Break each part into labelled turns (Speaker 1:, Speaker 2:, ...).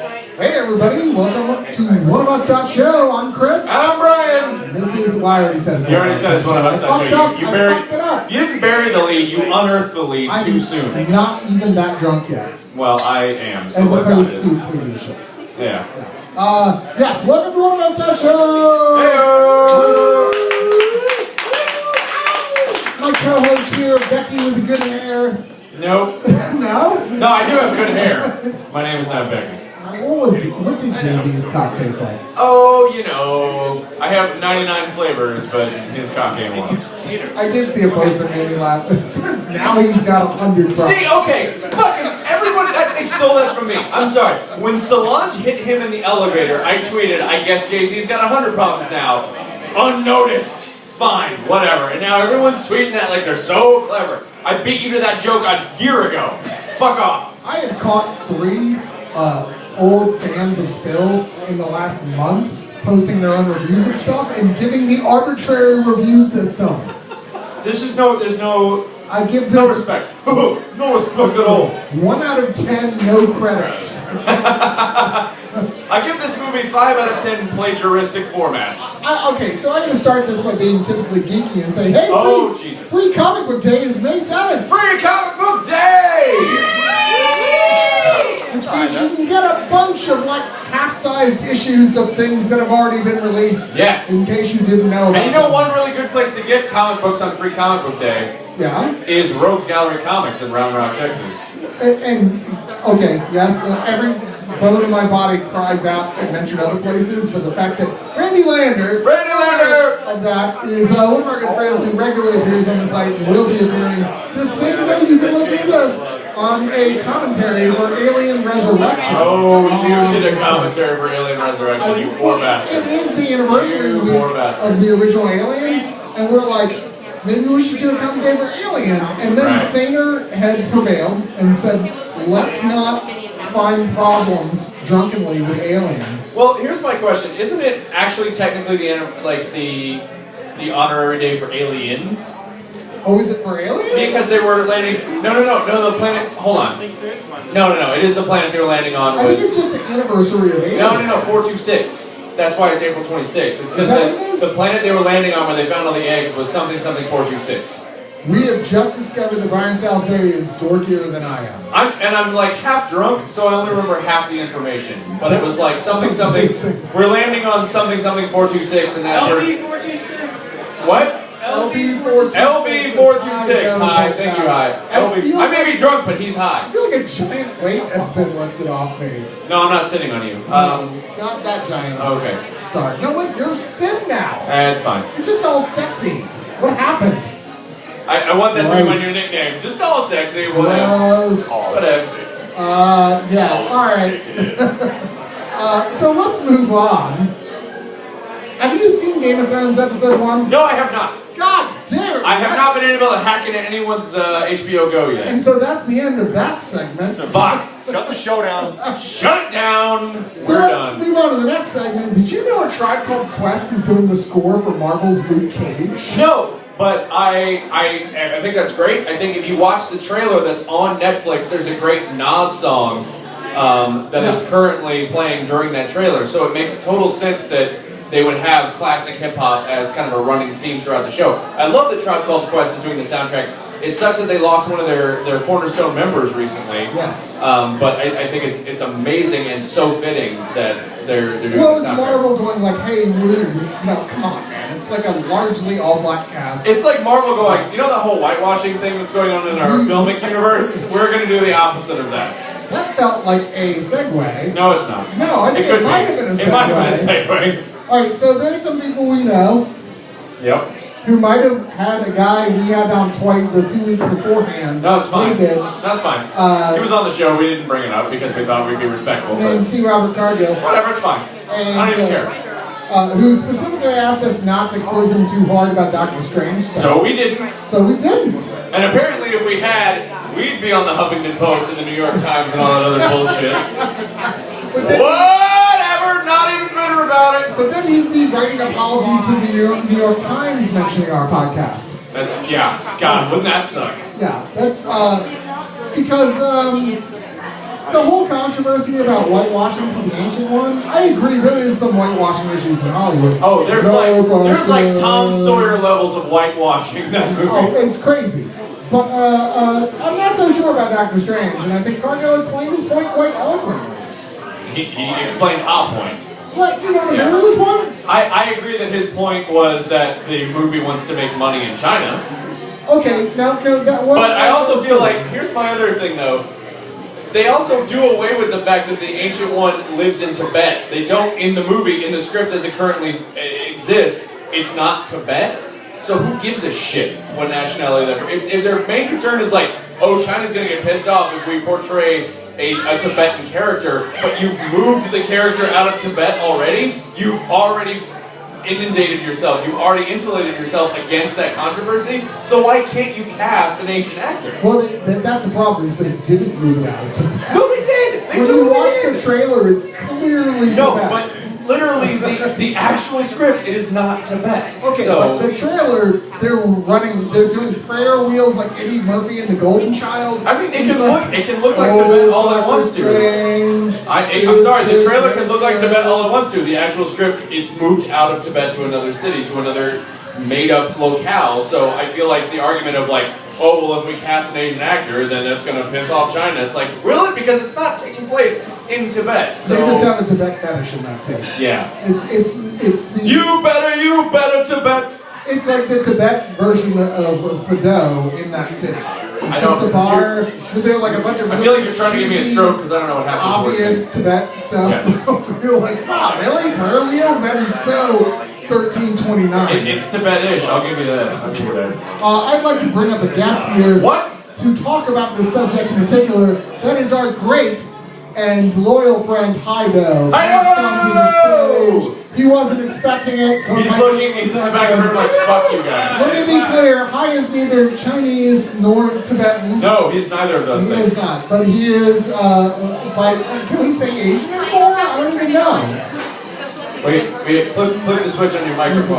Speaker 1: Hey everybody, welcome to One of Us.show. I'm Chris.
Speaker 2: I'm Brian.
Speaker 1: This is, well, I already said it.
Speaker 2: You already said it's One of Us.show. You
Speaker 1: fucked it up.
Speaker 2: You didn't bury the lead, you unearthed the lead too soon.
Speaker 1: I'm not even that drunk yet.
Speaker 2: Well, I am. So
Speaker 1: as opposed to previous shows.
Speaker 2: Yeah.
Speaker 1: Yes, welcome to One of Us.show.
Speaker 2: Hey-o.
Speaker 1: My co-host here, Becky with the good hair.
Speaker 2: Nope.
Speaker 1: No?
Speaker 2: No, I do have good hair. My name is not Becky.
Speaker 1: What did Jay-Z's cock taste like?
Speaker 2: Oh, you know, I have 99 flavors, but his cock ain't one.
Speaker 1: I did see a post that made me laugh. Now he's got 100 problems.
Speaker 2: See, okay, fucking everybody, they stole that from me. I'm sorry. When Solange hit him in the elevator, I tweeted, I guess Jay-Z's got 100 problems now. Unnoticed. Fine, whatever. And now everyone's tweeting that like they're so clever. I beat you to that joke a year ago. Fuck off.
Speaker 1: I have caught 3 old fans of Spill in the last month posting their own reviews of stuff and giving the arbitrary review system.
Speaker 2: There's no
Speaker 1: I give this
Speaker 2: no respect. No respect at all.
Speaker 1: 1 out of 10 no credits.
Speaker 2: I give this movie 5 out of 10 plagiaristic formats.
Speaker 1: Okay, so I'm going to start this by being typically geeky and say, hey,
Speaker 2: Jesus.
Speaker 1: Free Comic Book Day is May 7th.
Speaker 2: Free Comic Book Day!
Speaker 1: Which means you can get a bunch of like half-sized issues of things that have already been released.
Speaker 2: Yes.
Speaker 1: In case you didn't know about
Speaker 2: And you know one really good place to get comic books on Free Comic Book Day?
Speaker 1: Yeah.
Speaker 2: Is Rogues Gallery Comics in Round Rock, Texas.
Speaker 1: Okay, yes, every bone in my body cries out and mentioned other places, but the fact that Randy Lander of that is one of our good friends who regularly appears on the site and will be appearing the same day you can listen to this on a commentary for Alien Resurrection.
Speaker 2: Oh, you did a commentary for Alien Resurrection, you poor bastard.
Speaker 1: It is the anniversary week of the original Alien, and we're like, maybe we should do a commentary for Alien. And then saner heads prevailed and said, let's not find problems drunkenly with Alien.
Speaker 2: Well, here's my question. Isn't it actually technically the honorary day for aliens?
Speaker 1: Oh, is it for aliens?
Speaker 2: Because they were landing... No, the planet... Hold on. No, it is the planet they were landing on.
Speaker 1: I think it's just the anniversary of Alien.
Speaker 2: No, 426. That's why it's April 26th. It's because the planet they were landing on where they found all the eggs was something 426.
Speaker 1: We have just discovered that Brian Salisbury is dorkier than I am.
Speaker 2: I'm like half drunk, so I only remember half the information. But it was like something. We're landing on something 426, and that's
Speaker 3: LB426.
Speaker 2: What?
Speaker 1: LB426.
Speaker 2: LB426. Hi, thank you, hi. LB. I may be drunk, but he's high.
Speaker 1: I feel like a giant weight has been lifted off me.
Speaker 2: No, I'm not sitting on you.
Speaker 1: Not that giant.
Speaker 2: Okay.
Speaker 1: Sorry. No, wait, you're thin now.
Speaker 2: It's fine.
Speaker 1: You're just all sexy. What happened?
Speaker 2: I want that to be my new nickname. Just all sexy.
Speaker 1: Gross.
Speaker 2: Whatevs.
Speaker 1: Yeah, alright. So let's move on. Have you seen Game of Thrones episode 1?
Speaker 2: No, I have not.
Speaker 1: God damn it!
Speaker 2: I have not been able to hack into anyone's HBO Go yet.
Speaker 1: And so that's the end of that segment.
Speaker 2: Fuck! Shut the show down. Shut it down!
Speaker 1: So let's move on to the next segment. Did you know a Tribe Called Quest is doing the score for Marvel's Luke Cage?
Speaker 2: No! But I think that's great. I think if you watch the trailer that's on Netflix, there's a great Nas song that is currently playing during that trailer. So it makes total sense that they would have classic hip-hop as kind of a running theme throughout the show. I love that Tribe Called Quest is doing the soundtrack. It sucks that they lost one of their cornerstone members recently.
Speaker 1: Yes.
Speaker 2: But I think it's amazing and so fitting that they're doing the soundtrack.
Speaker 1: Well, is Marvel going like, hey, no, come on, man. It's like a largely all-black cast.
Speaker 2: It's like Marvel going, you know that whole whitewashing thing that's going on in our filmic universe? We're going to do the opposite of that.
Speaker 1: That felt like a segue.
Speaker 2: No, it's not.
Speaker 1: No, I think it might have been a segue.
Speaker 2: It might have been a segue.
Speaker 1: Alright, so there's some people we know.
Speaker 2: Yep.
Speaker 1: Who might have had a guy we had on twice the 2 weeks beforehand.
Speaker 2: No, it's fine.
Speaker 1: We did.
Speaker 2: That's fine. He was on the show. We didn't bring it up because we thought we'd be respectful.
Speaker 1: Named C. Robert Cargill.
Speaker 2: Whatever, it's fine.
Speaker 1: And,
Speaker 2: I don't even care.
Speaker 1: Who specifically asked us not to quiz him too hard about Doctor Strange.
Speaker 2: So we didn't.
Speaker 1: So we didn't.
Speaker 2: And apparently if we had, we'd be on the Huffington Post and the New York Times and all that other bullshit. Whatever, not even bitter about it.
Speaker 1: But then he'd be writing apologies to the New York Times mentioning our podcast.
Speaker 2: That's, yeah, God, wouldn't that suck?
Speaker 1: Yeah, that's, because, the whole controversy about whitewashing for the Ancient One, I agree there is some whitewashing issues in Hollywood.
Speaker 2: Oh, there's like Tom Sawyer levels of whitewashing in that movie.
Speaker 1: Oh, it's crazy. But I'm not so sure about Doctor Strange, and I think Cargo explained his point quite eloquently.
Speaker 2: He explained our point.
Speaker 1: What, you don't agree with this one?
Speaker 2: I agree that his point was that the movie wants to make money in China.
Speaker 1: Okay, no, that one.
Speaker 2: But I also feel like, here's my other thing though. They also do away with the fact that the Ancient One lives in Tibet. They don't, in the movie, in the script as it currently exists, it's not Tibet. So who gives a shit what nationality they're... If their main concern is like, oh, China's gonna get pissed off if we portray a Tibetan character, but you've moved the character out of Tibet already, you've already inundated yourself, you've already insulated yourself against that controversy, so why can't you cast an Asian actor?
Speaker 1: Well, that's the problem, is they didn't move it out of Tibet.
Speaker 2: No, they did! They
Speaker 1: when
Speaker 2: totally
Speaker 1: you watch
Speaker 2: did.
Speaker 1: the trailer, it's clearly
Speaker 2: No,
Speaker 1: Tibet.
Speaker 2: but literally, the actual script, it is not Tibet.
Speaker 1: Okay,
Speaker 2: so,
Speaker 1: but the trailer, they're doing prayer wheels like Eddie Murphy and the Golden Child.
Speaker 2: I mean, it can look like Tibet all it wants to. I'm sorry, the trailer can look like Tibet all it wants to. The actual script, it's moved out of Tibet to another city, to another made-up locale. So I feel like the argument of like, oh, well, if we cast an Asian actor, then that's going to piss off China. It's like, really? Because it's not taking place in Tibet. So.
Speaker 1: They just have a Tibet fetish in that city.
Speaker 2: Yeah.
Speaker 1: It's the...
Speaker 2: You better Tibet!
Speaker 1: It's like the Tibet version of Fido in that city. It's just a bar. They're like a bunch of...
Speaker 2: I feel like you're trying to give me a stroke because I don't know what happened.
Speaker 1: Obvious Tibet stuff.
Speaker 2: Yes.
Speaker 1: You're like, wow, really? Prayer wheels? That is so 1329.
Speaker 2: It's Tibet-ish, I'll give you that.
Speaker 1: I'd like to bring up a guest here.
Speaker 2: What?
Speaker 1: To talk about this subject in particular. That is our great and loyal friend Hido.
Speaker 2: Hido!
Speaker 1: He wasn't expecting it, so
Speaker 2: he's looking, he's in the back of the room like, fuck you guys.
Speaker 1: Let me be clear, Hai is neither Chinese nor Tibetan.
Speaker 2: No, he's neither of those things.
Speaker 1: He is not, but he is, can we say Asian or more? I don't even know.
Speaker 2: Wait, flip the switch on your microphone.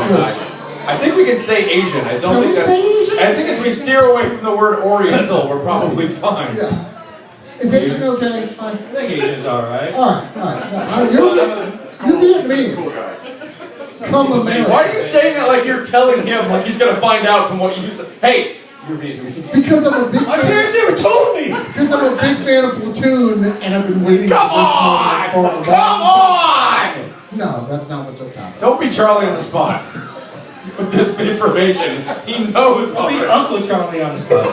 Speaker 2: I think we can say Asian. I don't think that's...
Speaker 1: Say Asian?
Speaker 2: I think as we steer away from the word Oriental, we're probably fine.
Speaker 1: Yeah. Is Asian okay? Fine.
Speaker 3: I think Asian's alright.
Speaker 1: Alright. You're Vietnamese. Come America.
Speaker 2: Why are you saying that like you're telling him, like he's gonna find out from what you said? Hey, you're Vietnamese.
Speaker 1: Because I'm a big fan.
Speaker 3: My parents never told me!
Speaker 1: Because I'm a big fan of Platoon, and I've been waiting
Speaker 2: Come
Speaker 1: for this moment for a
Speaker 2: on!
Speaker 1: long
Speaker 2: Come on!
Speaker 1: No, that's not what just happened.
Speaker 2: Don't be Charlie on the spot. With this information, he knows.
Speaker 3: I'll be Uncle Charlie on the spot.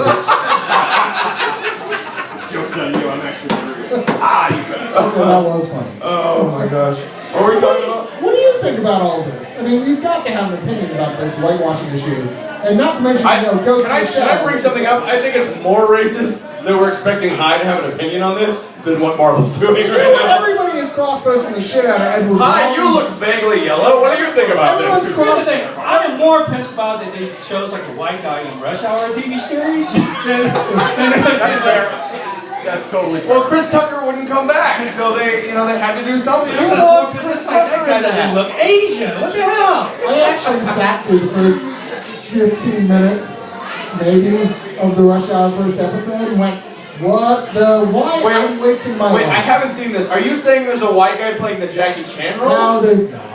Speaker 4: Joke's on you, I'm actually rude.
Speaker 1: Okay, that was funny.
Speaker 2: Oh my gosh. What were we talking about?
Speaker 1: What do you think about all this? I mean, you've got to have an opinion about this whitewashing issue. And not to mention, Ghost in the Shell.
Speaker 2: Can I bring something up? I think it's more racist that we're expecting Hai to have an opinion on this than what Marvel's doing right now.
Speaker 1: Everybody is cross-posting the shit out of Edward
Speaker 2: Hai, you look vaguely yellow. What do you think about this?
Speaker 3: Here's the thing, I was more pissed about that they chose like a white guy in Rush Hour TV series than
Speaker 2: That's fair.
Speaker 4: That's totally fair.
Speaker 2: Well, Chris Tucker wouldn't come back, so they had to do something.
Speaker 3: Chris Tucker, that guy doesn't look Asian. What the hell?
Speaker 1: I actually sat through the first 15 minutes, maybe, of the Rush Hour first episode and went, why am I wasting my life?
Speaker 2: Wait, I haven't seen this. Are you saying there's a white guy playing the Jackie Chan role?
Speaker 1: No, there's not.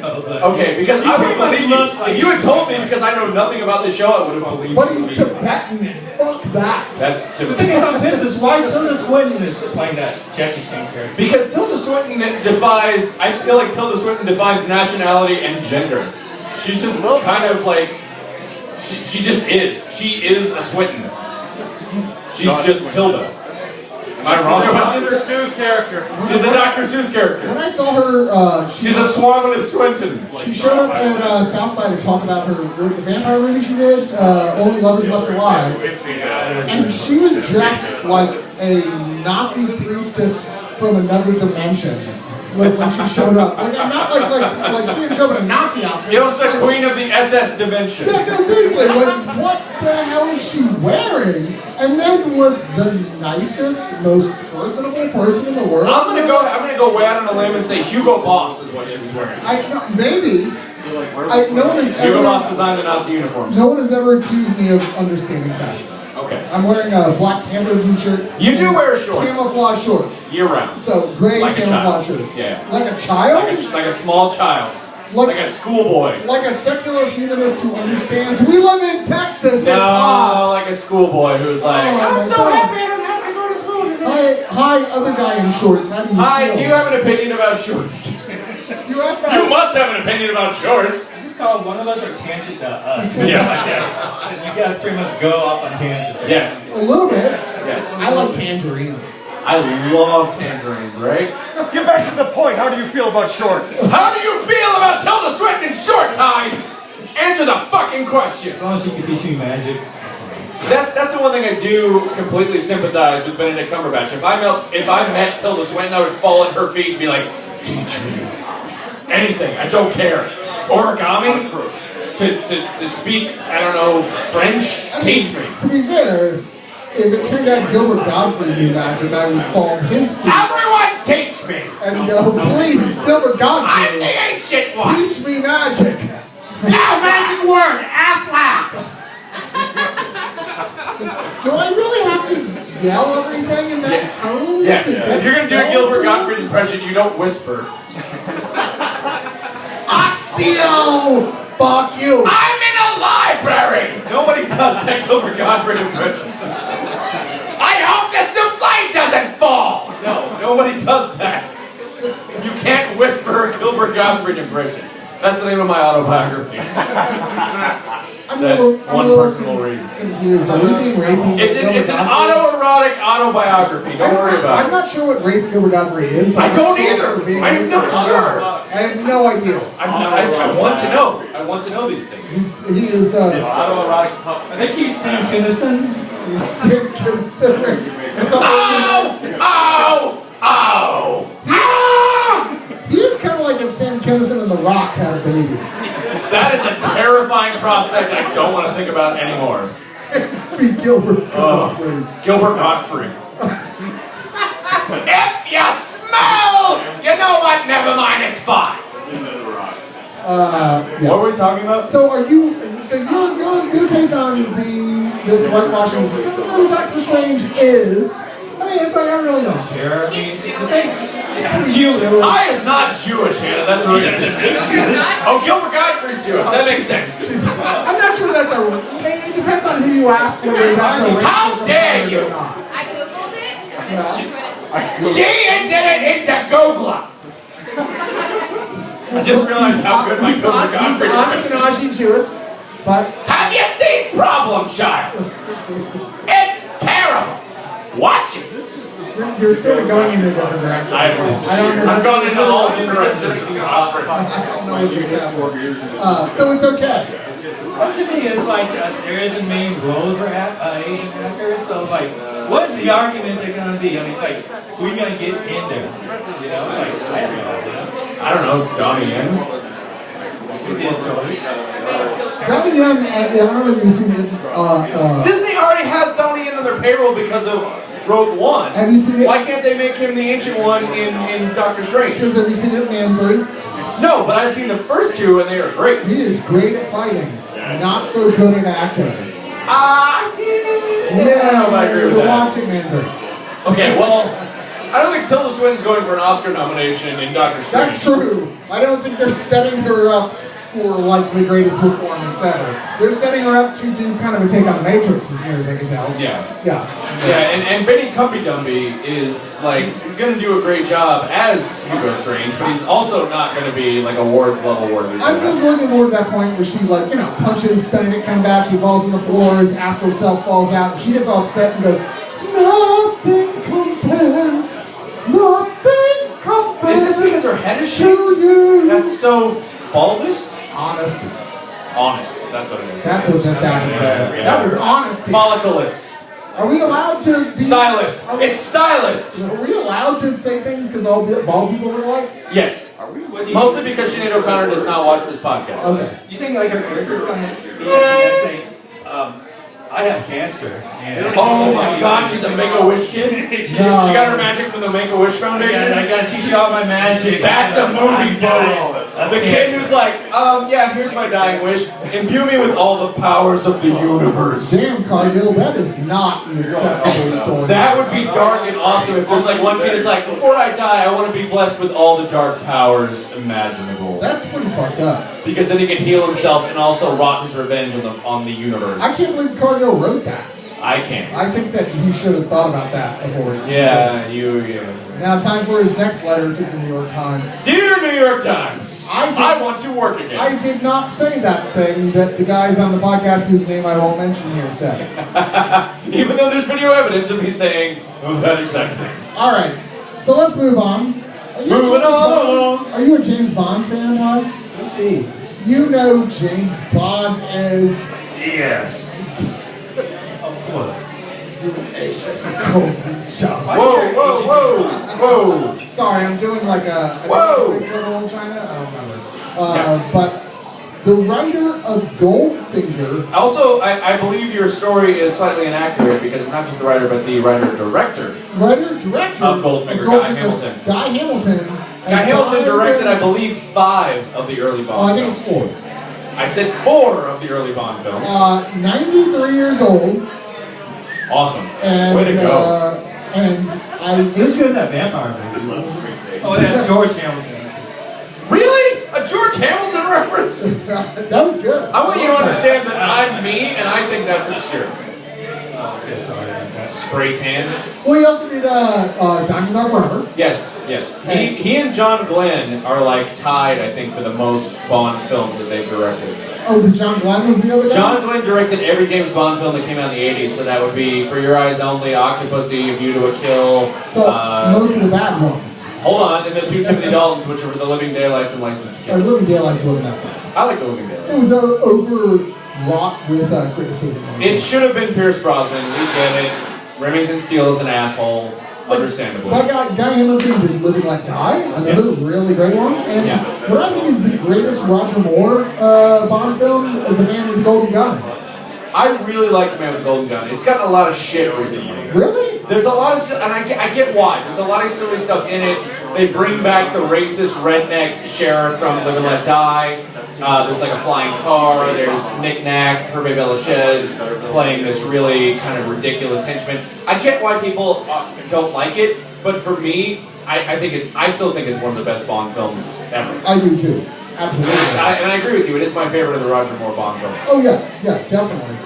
Speaker 2: Okay, because I would believe you. If you had told me because I know nothing about the show, I would have believed you.
Speaker 1: But he's Tibetan. Fuck that.
Speaker 2: That's
Speaker 3: The thing is, I'm pissed is why Tilda Swinton is playing that Jackie Chan character.
Speaker 2: Because Tilda Swinton defies, I feel like Tilda Swinton defines nationality and gender. She's just kind of like, she just is. She is a Swinton. She's just Tilda. Am I wrong about this?
Speaker 4: Dr. Seuss character.
Speaker 2: She's a Dr. Seuss character.
Speaker 1: When I saw her,
Speaker 2: She's a Swanless Swinton.
Speaker 1: she showed up at South by to talk about the vampire movie she did, Only Lovers Left Alive. And she was dressed like a Nazi priestess from another dimension. Like when she showed up. Like not like she didn't show up in a Nazi outfit.
Speaker 2: Ilsa, Queen of the SS Dimension.
Speaker 1: Yeah, no, seriously, like what the hell is she wearing? And then was the nicest, most personable person in the world.
Speaker 2: I'm gonna go way out on a limb and say Hugo Boss is what she was wearing.
Speaker 1: Maybe. No one has
Speaker 2: Hugo
Speaker 1: ever.
Speaker 2: Boss designed the Nazi uniforms.
Speaker 1: No one has ever accused me of understanding fashion.
Speaker 2: Okay.
Speaker 1: I'm wearing a Black Panther t-shirt.
Speaker 2: You do wear shorts.
Speaker 1: Camouflage shorts.
Speaker 2: Year round.
Speaker 1: So, gray
Speaker 2: Like a
Speaker 1: camouflage
Speaker 2: child.
Speaker 1: shorts.
Speaker 2: Yeah.
Speaker 1: Like a child?
Speaker 2: Like a small child. Like a schoolboy.
Speaker 1: Like a secular humanist who understands we live in Texas, it's hot.
Speaker 2: No, like a schoolboy who's like, I'm so happy I don't have to go to school today.
Speaker 1: Hi, other guy in shorts. How do you
Speaker 2: Hi,
Speaker 1: feel?
Speaker 2: do you have an opinion about shorts?
Speaker 1: You asked that.
Speaker 2: You must have an opinion about shorts.
Speaker 3: It's just called one of us or tangent to us.
Speaker 2: Yes.
Speaker 3: Because you gotta pretty much go off on tangents.
Speaker 2: Yes.
Speaker 1: A little bit.
Speaker 2: Yes.
Speaker 1: I love tangerines.
Speaker 2: I love tangerines, right?
Speaker 4: Get back to the point. How do you feel about shorts?
Speaker 2: How do you feel about Tilda Swinton in shorts, Hyde? Answer the fucking question.
Speaker 3: As long as you can teach me magic.
Speaker 2: That's the one thing I do completely sympathize with Benedict Cumberbatch. If I met Tilda Swinton, I would fall at her feet and be like, teach me anything. I don't care. Origami? To speak, I don't know, French? Teach me.
Speaker 1: To be fair, if it turned out Gilbert Godfrey knew magic, I would fall at his feet
Speaker 2: Everyone teach me.
Speaker 1: and go, please, Gilbert
Speaker 2: I'm
Speaker 1: Godfrey,
Speaker 2: the ancient one.
Speaker 1: teach me magic.
Speaker 2: Now fancy word, Aflac.
Speaker 1: Do I really have to yell everything in that tone?
Speaker 2: Yes.
Speaker 1: to get
Speaker 2: If you're gonna do a
Speaker 1: spells
Speaker 2: Gilbert
Speaker 1: right?
Speaker 2: Gottfried impression, you don't whisper.
Speaker 1: Oxio! Fuck you!
Speaker 2: I'm in a library! Nobody does that Gilbert Gottfried impression. I hope the souffle doesn't fall! No, nobody does that. You can't whisper a Gilbert Gottfried impression. That's the name of my autobiography.
Speaker 1: I'm
Speaker 2: That
Speaker 1: a little-
Speaker 2: one
Speaker 1: I'm a little
Speaker 2: person will read.
Speaker 1: confused. Are we being racist?
Speaker 2: It's an autoerotic autobiography. Don't worry about
Speaker 1: I'm
Speaker 2: it.
Speaker 1: not sure what race Gilbert Godfrey is.
Speaker 2: I don't either.
Speaker 1: Sure being
Speaker 2: I'm not
Speaker 1: racist.
Speaker 2: sure.
Speaker 1: I have no idea.
Speaker 2: I want to know. I want to know these things.
Speaker 1: He is
Speaker 3: Autoerotic pup. I think he's Sam Kinison.
Speaker 1: he's Sam Kinison race. It's a
Speaker 2: Ow! Ow!
Speaker 1: He is kind of like if Sam Kinison and The Rock had a baby.
Speaker 2: That is a terrifying prospect I don't want to think about anymore.
Speaker 1: Be Gilbert Godfrey.
Speaker 2: Gilbert Gottfried. If you smell, you know what? Never mind, it's fine.
Speaker 1: Yeah.
Speaker 2: What were we talking about?
Speaker 1: So are you? So your take on this whitewashing? Something Doctor Strange is.
Speaker 3: I mean, it's like I really don't care. I mean, the thing, it's Jewish.
Speaker 2: I is not Jewish, Hannah. That's racist. Oh, Gilbert Gottfried's Jewish. That makes sense.
Speaker 1: I'm not sure that's a. It depends on who you ask whether that's a racial
Speaker 2: How dare
Speaker 1: component
Speaker 2: you?
Speaker 1: or not.
Speaker 5: I googled it.
Speaker 1: Yeah.
Speaker 2: She did it into Google. I just realized how good my Gilbert Gottfried is.
Speaker 1: He's Ashkenazi Jewish, but
Speaker 2: Have you seen Problem Child? It's terrible. Watch it.
Speaker 1: you're still going in a different direction.
Speaker 2: I've gone into all different directions.
Speaker 1: I don't know what you have. So it's okay.
Speaker 3: But to me, it's like there isn't many roles for Asian actors, so it's like, what is the argument they're gonna be? I mean, it's like, who are you gonna get in there? You know, it's like, I have no idea.
Speaker 2: I don't know, Donnie Yen.
Speaker 3: Good choice.
Speaker 1: Johnny Young, I don't know if you've seen it.
Speaker 2: Disney already has Donnie Yen on their payroll because of Rogue One.
Speaker 1: Have you seen it?
Speaker 2: Why can't they make him the ancient one in Doctor Strange?
Speaker 1: Because have you seen it, Man 3?
Speaker 2: No, but I've seen the first two and they are great.
Speaker 1: He is great at fighting, not so good at acting.
Speaker 2: I agree with
Speaker 1: we're
Speaker 2: that.
Speaker 1: watching Man 3.
Speaker 2: Okay, well, I don't think Tilda Swinton's going for an Oscar nomination in Doctor Strange.
Speaker 1: That's true. I don't think they're setting her up for like the greatest performance ever. They're setting her up to do kind of a take on the Matrix, as near as I can tell.
Speaker 2: Yeah.
Speaker 1: Yeah.
Speaker 2: Yeah, and Benny Cumpy is like gonna do a great job as Hugo Strange, but he's also not gonna be like awards level worthy.
Speaker 1: I'm just looking forward to that point where she punches Benedict Cumberbatch, she falls on the floor, his astral self falls out, and she gets all upset and goes, nothing compares, nothing compares.
Speaker 2: Is this because her head is
Speaker 1: to
Speaker 2: shaved?
Speaker 1: you?
Speaker 2: That's so baldest?
Speaker 1: Honest.
Speaker 2: Honest, that's what it is.
Speaker 1: That's what just happened there.
Speaker 2: Yeah.
Speaker 1: That was honesty.
Speaker 2: Follicleist.
Speaker 1: Are we allowed to be...
Speaker 2: Stylist. It's stylist.
Speaker 1: Are we allowed to say things because all bald people are like?
Speaker 2: Yes. Mostly because Sinead O'Connor does not watch this podcast.
Speaker 1: Okay.
Speaker 3: You think like her character's gonna be say, I have cancer. And
Speaker 2: Oh my God, she's a Make-A-Wish kid? She got her magic from the Make-A-Wish Foundation?
Speaker 3: I gotta teach you all my magic.
Speaker 2: That's a movie, folks. The kid who's like, yeah, here's my dying wish. Imbue me with all the powers of the universe.
Speaker 1: Damn, Cargill, that is not an acceptable story.
Speaker 2: That would be dark and awesome if there's like one kid is like, before I die, I want to be blessed with all the dark powers imaginable.
Speaker 1: That's pretty fucked up.
Speaker 2: Because then he can heal himself and also wrought his revenge on the universe.
Speaker 1: I can't believe Cargill wrote that.
Speaker 2: I can't.
Speaker 1: I think that he should have thought about that before.
Speaker 2: Yeah.
Speaker 1: Now, time for his next letter to the New York Times.
Speaker 2: Dear New York Times, I want to work again.
Speaker 1: I did not say that thing that the guys on the podcast whose name I won't mention here said.
Speaker 2: Even though there's video evidence of me saying that exact thing.
Speaker 1: All right, so let's move on.
Speaker 2: Moving on.
Speaker 1: Are you a James Bond fan, Mark?
Speaker 3: Let's see.
Speaker 1: You know James Bond is...
Speaker 3: Yes. Of course.
Speaker 2: Whoa.
Speaker 1: Sorry, I'm doing like a...
Speaker 2: Whoa.
Speaker 1: Big Trouble in China? I don't remember. But the writer of Goldfinger...
Speaker 2: Also, I believe your story is slightly inaccurate because it's not just the writer, but the writer-director.
Speaker 1: Writer-director?
Speaker 2: Of Goldfinger, Guy Hamilton.
Speaker 1: Guy Hamilton.
Speaker 2: Guy Hamilton directed, I believe, 5 of the early Bond films.
Speaker 1: I think it's 4.
Speaker 2: I said 4 of the early Bond films.
Speaker 1: 93 years old.
Speaker 2: Awesome.
Speaker 1: And,
Speaker 2: way to go.
Speaker 3: He was good in that vampire movie. Oh, that's George Hamilton.
Speaker 2: Really? A George Hamilton reference?
Speaker 1: That was good.
Speaker 2: I want you to understand that I'm me, and I think that's obscure.
Speaker 3: Okay, sorry about that.
Speaker 2: Spray tan.
Speaker 1: Well, he also did Diamonds Are Forever.
Speaker 2: Yes. He and John Glenn are like tied, I think, for the most Bond films that they've directed.
Speaker 1: Oh, was it John Glenn was the other guy?
Speaker 2: John Glenn directed every James Bond film that came out in the 80s, so that would be For Your Eyes Only, Octopussy, A View to a Kill.
Speaker 1: So, most of the bad ones.
Speaker 2: Hold on, and the 2 Timothy Daltons, which are The Living Daylights and License to Kill.
Speaker 1: Living Daylights wasn't that bad.
Speaker 2: I like The Living Daylights.
Speaker 1: It was overwrought with criticism.
Speaker 2: It should have been Pierce Brosnan, we get it. Remington Steele is an asshole, understandably.
Speaker 1: But Guy Hamilton did Live and Let Die, another really great one. And what I think is the greatest Roger Moore Bond film, The Man with the Golden Gun.
Speaker 2: I really like The Man with the Golden Gun. It's gotten a lot of shit recently.
Speaker 1: Really?
Speaker 2: There's a lot of, and I get why. There's a lot of silly stuff in it. They bring back the racist redneck sheriff from Live and Let Die. There's like a flying car. There's Nick Nack, Hervé Villachez playing this really kind of ridiculous henchman. I get why people don't like it, but for me, I still think it's one of the best Bond films ever.
Speaker 1: I do too. Absolutely.
Speaker 2: And I agree with you. It is my favorite of the Roger Moore Bond films.
Speaker 1: Oh yeah, definitely.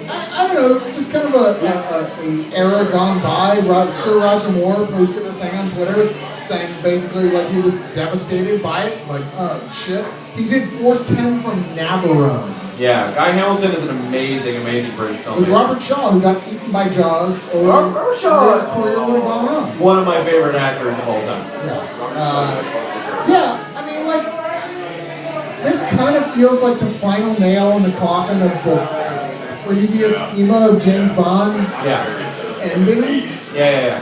Speaker 1: I don't know, just kind of a era gone by. Sir Roger Moore posted a thing on Twitter saying basically like he was devastated by it, like shit. He did Force 10 from Navarone.
Speaker 2: Yeah, Guy Hamilton is an amazing British filmmaker.
Speaker 1: With Robert Shaw, who got eaten by Jaws, or
Speaker 2: Robert Shaw,
Speaker 1: his career would have gone on.
Speaker 2: One of my favorite actors of all time.
Speaker 1: Yeah. I mean, like, this kind of feels like the final nail in the coffin of the previous schema of James Bond ending.
Speaker 2: Yeah.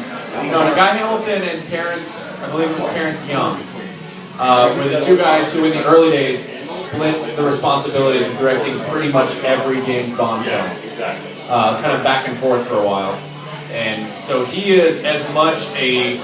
Speaker 2: No, Guy Hamilton and Terrence, I believe it was Terrence Young, were the 2 guys who in the early days split the responsibilities of directing pretty much every James Bond film. Kind of back and forth for a while. And so he is as much an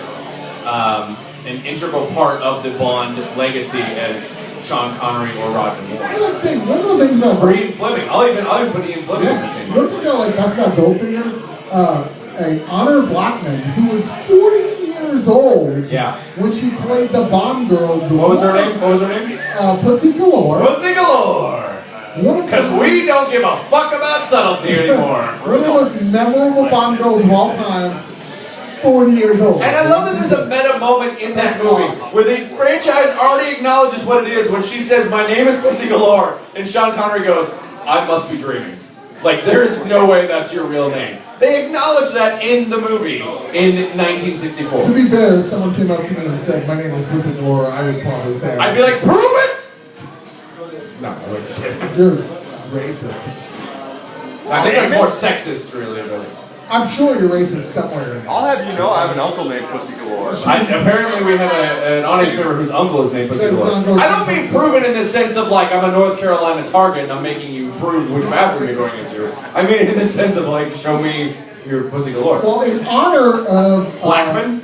Speaker 2: integral part of the Bond legacy as Sean Connery or Roger Moore.
Speaker 1: I like to say, one of the things about
Speaker 2: Or Ian Fleming. I'll even put Ian Fleming in the same
Speaker 1: one thing I like best about Goldfinger, Honor Blackman, who was 40 years old when she played the Bond girl.
Speaker 2: What was her name?
Speaker 1: Pussy Galore.
Speaker 2: Pussy Galore! Because we don't give a fuck about subtlety anymore.
Speaker 1: One of the most memorable Bond girls of all time, 40 years old.
Speaker 2: And I love that there's a meta moment in that movie where the franchise already acknowledges what it is when she says, "My name is Pussy Galore," and Sean Connery goes, "I must be dreaming." Like, there's no way that's your real name. They acknowledge that in the movie in 1964.
Speaker 1: To be fair, if someone came up to me and said, "My name is Pussy Galore," I would probably say,
Speaker 2: I'd be like, "Prove it!" No, I wouldn't say that.
Speaker 1: You're racist.
Speaker 2: I think that's more sexist, really.
Speaker 1: I'm sure you're racist somewhere in there.
Speaker 4: I'll have you know I have an uncle named Pussy Galore.
Speaker 2: Apparently we have an audience member whose uncle is named Pussy Galore. I don't mean proven in the sense of like I'm a North Carolina target and I'm making you prove which bathroom you're going into. I mean it in the sense of like show me your Pussy Galore.
Speaker 1: Well, in honor of...
Speaker 2: Blackman?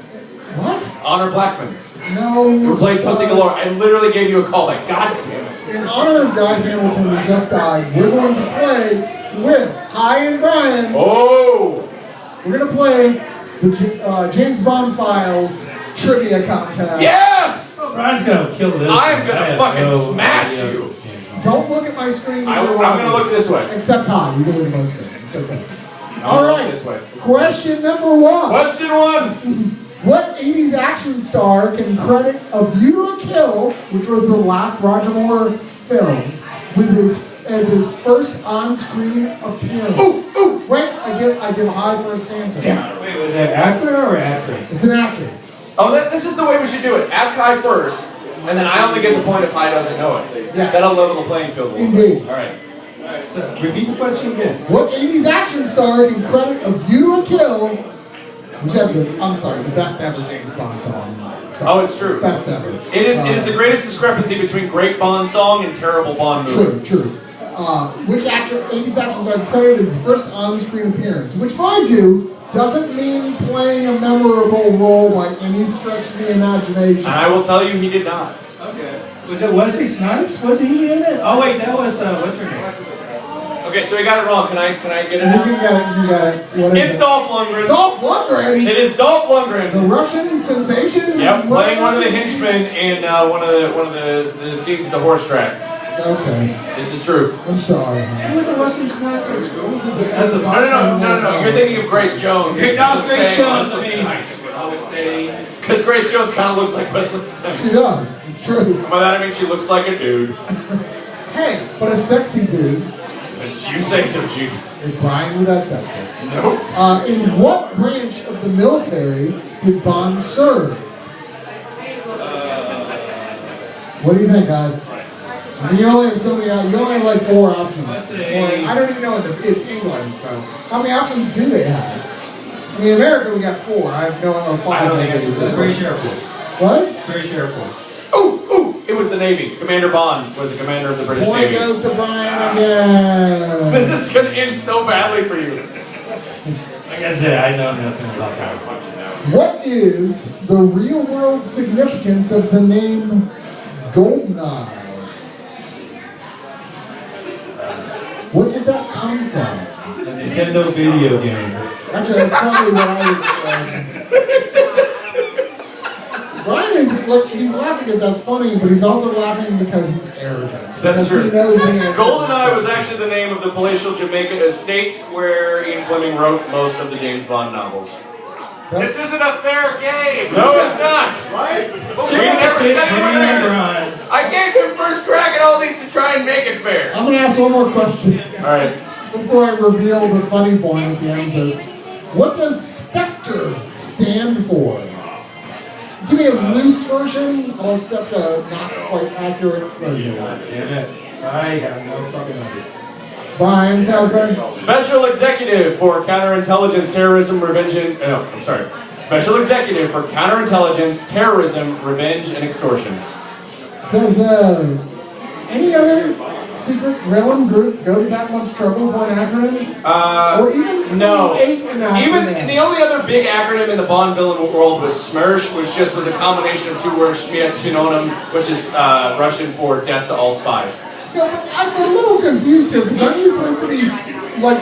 Speaker 1: What?
Speaker 2: Honor Blackman.
Speaker 1: No.
Speaker 2: We're playing Pussy Galore. I literally gave you a call back. God damn it.
Speaker 1: In honor of Guy Hamilton, who just died, we're going to play with Hi and Brian.
Speaker 2: Oh!
Speaker 1: We're going to play the James Bond Files trivia contest.
Speaker 2: Yes!
Speaker 3: Brian's gonna kill this.
Speaker 2: I am gonna fucking smash you.
Speaker 1: Don't look at my screen.
Speaker 2: I'm gonna look this way.
Speaker 1: Except Hi, you can look at my screen. It's okay.
Speaker 2: I'll
Speaker 1: All
Speaker 2: look
Speaker 1: right.
Speaker 2: this way.
Speaker 1: Question number 1.
Speaker 2: Question 1.
Speaker 1: What 80s action star can credit A View to a Kill, which was the last Roger Moore film, as his first on-screen appearance? Ooh! Wait, I give a Hi first answer.
Speaker 2: Damn.
Speaker 3: Wait, was that actor or actress?
Speaker 1: It's an actor.
Speaker 2: Oh, this is the way we should do it. Ask Hi first, and then I only get the point if Hi doesn't know it.
Speaker 1: Yes.
Speaker 2: That'll level the playing field a little
Speaker 1: Indeed.
Speaker 2: bit. All right.
Speaker 3: Alright, so repeat the question again.
Speaker 1: What 80s action star can credit A View to a Kill, which had the best ever James Bond song.
Speaker 2: Oh, it's true.
Speaker 1: Best ever.
Speaker 2: It is the greatest discrepancy between great Bond song and terrible Bond movie.
Speaker 1: True. Which actor, 80s action star, credited his first on-screen appearance, which, mind you, doesn't mean playing a memorable role by any stretch of the imagination.
Speaker 2: And I will tell you, he did not.
Speaker 3: Okay. Was it Wesley Snipes? Wasn't he in it? Oh wait, that was what's her name?
Speaker 2: Okay, so he got it wrong. Can I get it
Speaker 1: You
Speaker 2: now?
Speaker 1: got it. What is
Speaker 2: It's
Speaker 1: it?
Speaker 2: Dolph Lundgren.
Speaker 1: Dolph Lundgren,
Speaker 2: It is Dolph
Speaker 1: the
Speaker 2: Lundgren.
Speaker 1: Russian sensation.
Speaker 2: Yep, playing one of the henchmen in one of the scenes of the horse track.
Speaker 1: Okay,
Speaker 2: This is true.
Speaker 1: I'm sorry.
Speaker 3: Who was the Wesley Snipes in school?
Speaker 2: No. You're thinking of Grace Jones.
Speaker 3: No,
Speaker 2: Just
Speaker 3: Grace
Speaker 2: saying
Speaker 3: Jones. I
Speaker 2: Wesley
Speaker 3: mean,
Speaker 2: Snipes.
Speaker 3: I would say.
Speaker 2: Because Grace Jones kind of looks like Wesley
Speaker 1: She
Speaker 2: Snipes.
Speaker 1: does. It's true.
Speaker 2: By that I mean she looks like a dude.
Speaker 1: Hey, but a sexy dude.
Speaker 2: It's, you say so, Chief.
Speaker 1: If Brian would have said that.
Speaker 2: Nope.
Speaker 1: In what branch of the military did Bond serve? What do you think, God? I mean, you only have so many. You only have like 4 options.
Speaker 3: Let's say-
Speaker 1: Or, I don't even know. It's England, so how many options do they have? I mean, in America we got 4. I have no 5.
Speaker 2: I don't think it's
Speaker 3: It was British Air Force.
Speaker 1: What?
Speaker 3: British Air Force.
Speaker 2: Ooh! It was the Navy. Commander Bond was the commander of the British
Speaker 1: Point
Speaker 2: Navy.
Speaker 1: goes to Brian again.
Speaker 2: This is going to end so badly for you.
Speaker 3: Like I said, I know nothing about that.
Speaker 1: What is the real-world significance of the name Goldeneye? What did that come from?
Speaker 3: A Nintendo video game.
Speaker 1: Actually, that's probably what I would say. Brian is, look, he's laughing because that's funny, but he's also laughing because he's arrogant.
Speaker 2: That's
Speaker 1: Because
Speaker 2: true.
Speaker 1: he knows the answer.
Speaker 2: GoldenEye was actually the name of the palatial Jamaica estate where Ian Fleming wrote most of the James Bond novels.
Speaker 1: That's-
Speaker 5: This isn't a fair game.
Speaker 2: No, it's not.
Speaker 1: What?
Speaker 2: We never said it was fair.
Speaker 3: Brian.
Speaker 2: I gave him first crack at all these to try and make it fair.
Speaker 1: I'm going to ask one more question
Speaker 2: All right.
Speaker 1: before I reveal the funny point at the end of this. What does Spectre stand for? Give me a loose version. I'll accept a not quite accurate version.
Speaker 3: Damn it. I have no fucking idea.
Speaker 1: Brian Salisbury.
Speaker 2: Special Executive for Counterintelligence, Terrorism, Revenge, and... No, I'm sorry. Special Executive for Counterintelligence, Terrorism, Revenge, and Extortion.
Speaker 1: Does any other secret villain group go to that much trouble for an acronym? Or even
Speaker 2: No.
Speaker 1: create an acronym?
Speaker 2: Even the only other big acronym in the Bond villain world was SMERSH, which just was a combination of 2 words, Śmierć Spionom, which is Russian for death to all spies.
Speaker 1: No, but I'm a little confused here because aren't you supposed to be like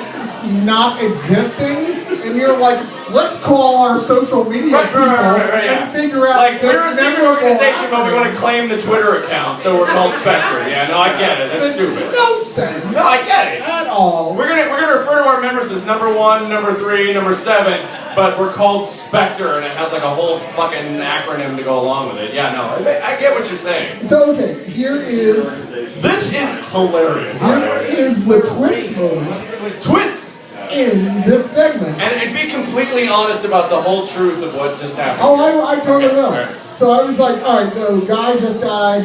Speaker 1: not existing? And you're like, let's call our social media people
Speaker 2: yeah.
Speaker 1: and figure out.
Speaker 2: Like, we're a secret
Speaker 1: memorable
Speaker 2: organization, but we want to
Speaker 1: acronym.
Speaker 2: claim the Twitter account, so we're called Spectre. Yeah, no, I get it. That's
Speaker 1: Makes
Speaker 2: stupid.
Speaker 1: No sense.
Speaker 2: No, I get it.
Speaker 1: At all.
Speaker 2: We're gonna refer to our members as number 1, number 3, number 7, but we're called Spectre, and it has like a whole fucking acronym to go along with it. Yeah, no, I get what you're saying.
Speaker 1: So okay, here is
Speaker 2: This is hilarious.
Speaker 1: the twist moment
Speaker 2: Twist!
Speaker 1: in this segment.
Speaker 2: And be completely honest about the whole truth of what just happened.
Speaker 1: Oh, I totally
Speaker 2: Okay,
Speaker 1: will.
Speaker 2: all right.
Speaker 1: So I was like, all right, so Guy just died.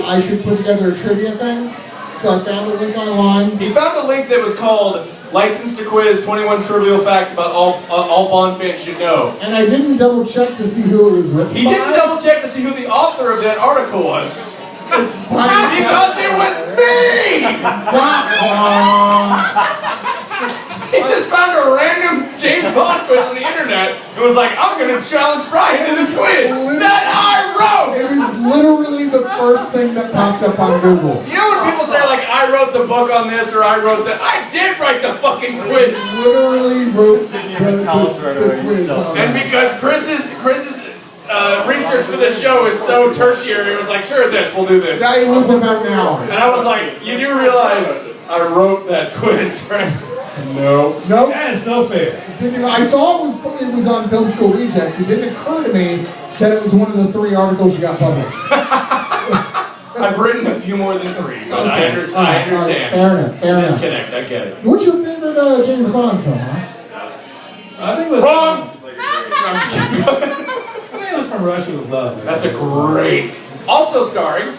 Speaker 1: I should put together a trivia thing. So I found the link online.
Speaker 2: He found a link that was called License to Quiz 21 Trivial Facts About All Bond Fans Should Know.
Speaker 1: And I didn't double check to see who it was written
Speaker 2: He
Speaker 1: by.
Speaker 2: didn't double check to see who the author of that article was.
Speaker 1: It's Brian
Speaker 2: Because it was me! He just found a random James Bond quiz on the internet and was like, I'm going to challenge Brian in this quiz that I wrote!
Speaker 1: literally the first thing that popped up on Google.
Speaker 2: You know when people say like, I wrote the book on this or I wrote that? I did write the fucking quiz.
Speaker 1: Literally wrote
Speaker 4: the
Speaker 1: quiz.
Speaker 2: And because Chris's research for this show is so tertiary, it was like, sure, we'll do this.
Speaker 1: Yeah, it was about an hour.
Speaker 2: And I was like, you do realize I wrote that quiz, right? No.
Speaker 1: Nope.
Speaker 3: That is so fair.
Speaker 1: I saw it was on Film School Rejects. It didn't occur to me that it was one of the 3 articles you got published.
Speaker 2: I've written a few more than 3, but I understand.
Speaker 1: Right, fair enough.
Speaker 2: Disconnect, I get it.
Speaker 1: What's your favorite James Bond film, huh?
Speaker 3: I think it was
Speaker 2: Wrong!
Speaker 3: I think it was From Russia with Love.
Speaker 2: That's a great. Also starring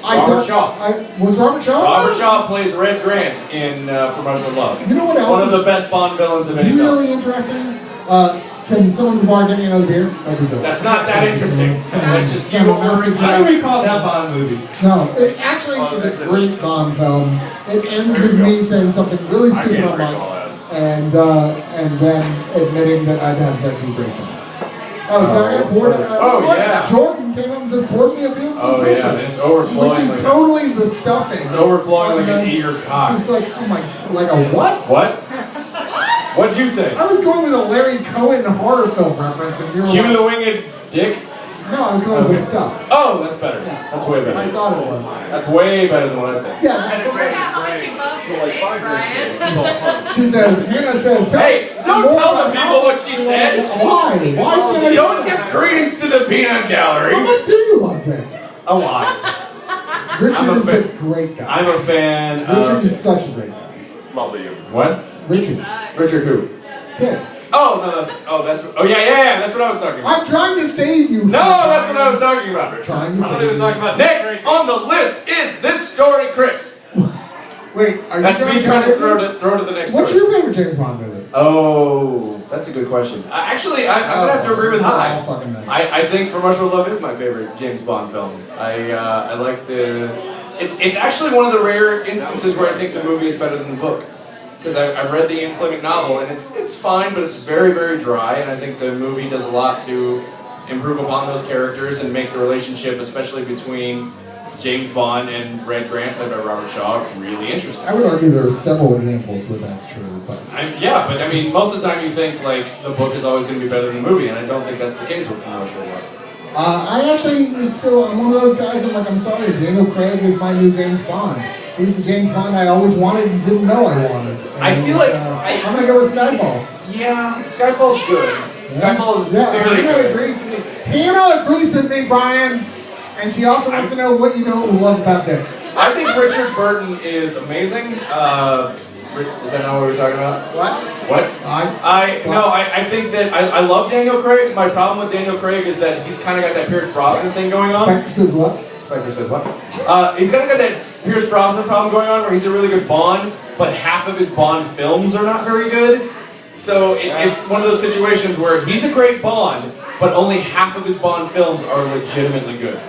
Speaker 2: Robert Shaw.
Speaker 1: Was Robert Shaw?
Speaker 2: Robert Shaw plays Red Grant in From Russia with Love.
Speaker 1: You know what else?
Speaker 2: One of the best Bond villains of any film.
Speaker 1: Really interesting. Can someone in the bar get me another beer? That'd be good.
Speaker 2: That's not that interesting. That's just you
Speaker 1: Send a
Speaker 2: ordering
Speaker 1: message.
Speaker 3: I
Speaker 2: drinks.
Speaker 3: don't recall that Bond movie.
Speaker 1: No, it actually is a great Bond film. It ends with me saying something really stupid on mic, and then admitting that I've had sex with Grace. Oh, sorry, I poured it.
Speaker 2: Yeah.
Speaker 1: Jordan came up and just poured me a beer.
Speaker 2: Oh yeah, and it's overflowing.
Speaker 1: Which is
Speaker 2: like
Speaker 1: totally the stuffing.
Speaker 2: It's overflowing like an eager cock.
Speaker 1: It's just like, oh my, like a what?
Speaker 2: What? What'd you say?
Speaker 1: I was going with a Larry Cohen horror film reference, and you were
Speaker 2: Cue
Speaker 1: like,
Speaker 2: the winged dick.
Speaker 1: no, I was going with the stuff.
Speaker 2: Oh, that's better. That's way better.
Speaker 1: I thought it was.
Speaker 2: That's way better than what I said.
Speaker 1: Yeah, that's she says, Hannah says,
Speaker 2: Hey, don't tell the people what she said.
Speaker 1: Why? Why can't I
Speaker 2: Don't give credence to the peanut
Speaker 1: How
Speaker 2: gallery.
Speaker 1: much do you love Dick?
Speaker 2: A lot.
Speaker 1: Richard
Speaker 2: I'm a
Speaker 1: is a
Speaker 2: fan.
Speaker 1: great guy.
Speaker 2: I'm a fan
Speaker 1: Richard
Speaker 2: of.
Speaker 1: is such a great guy.
Speaker 4: Love you.
Speaker 2: What?
Speaker 1: Richard.
Speaker 2: Richard who?
Speaker 1: Dick.
Speaker 2: Oh no, yeah, that's what I was talking about.
Speaker 1: I'm trying to save you.
Speaker 2: No, that's what I was talking about.
Speaker 1: Trying to
Speaker 2: I thought
Speaker 1: save
Speaker 2: he was
Speaker 1: you.
Speaker 2: talking about. Next on the list is this story, Chris.
Speaker 1: Wait, are
Speaker 2: That's
Speaker 1: you
Speaker 2: me trying to throw to the next
Speaker 1: What's
Speaker 2: story.
Speaker 1: your favorite James Bond movie?
Speaker 2: Oh, that's a good question. Actually, I'm gonna have to agree with High.
Speaker 1: All fucking night.
Speaker 2: I think From Russia with Love is my favorite James Bond film. I like the. It's actually one of the rare instances where I think the movie is better than the book. Because I read the Ian Fleming novel and it's fine, but it's very, very dry, and I think the movie does a lot to improve upon those characters and make the relationship, especially between James Bond and Red Grant, played by Robert Shaw, really interesting.
Speaker 1: I would argue there are several examples where that's true, but
Speaker 2: Yeah, but I mean, most of the time you think like the book is always going to be better than the movie, and I don't think that's the case with From Russia with Love.
Speaker 1: I actually I'm one of those guys. I'm sorry, Daniel Craig is my new James Bond. He's the James Bond I always wanted and didn't know I wanted. And,
Speaker 2: I feel like
Speaker 1: I'm gonna go with Skyfall.
Speaker 2: Yeah, Skyfall's good. Skyfall is very
Speaker 1: Hannah
Speaker 2: good.
Speaker 1: agrees with me. Hannah agrees with me, Brian, and she also wants to know what you know and love about Dick.
Speaker 2: I think Richard Burton is amazing. Is that not what we were talking about? What? I think that I love Daniel Craig. My problem with Daniel Craig is that he's kind of got that Pierce Brosnan thing going on.
Speaker 1: Spectre says what?
Speaker 2: Spectre says what? He's kind of got that Pierce Brosnan problem going on where he's a really good Bond, but half of his Bond films are not very good. So it's one of those situations where he's a great Bond, but only half of his Bond films are legitimately good.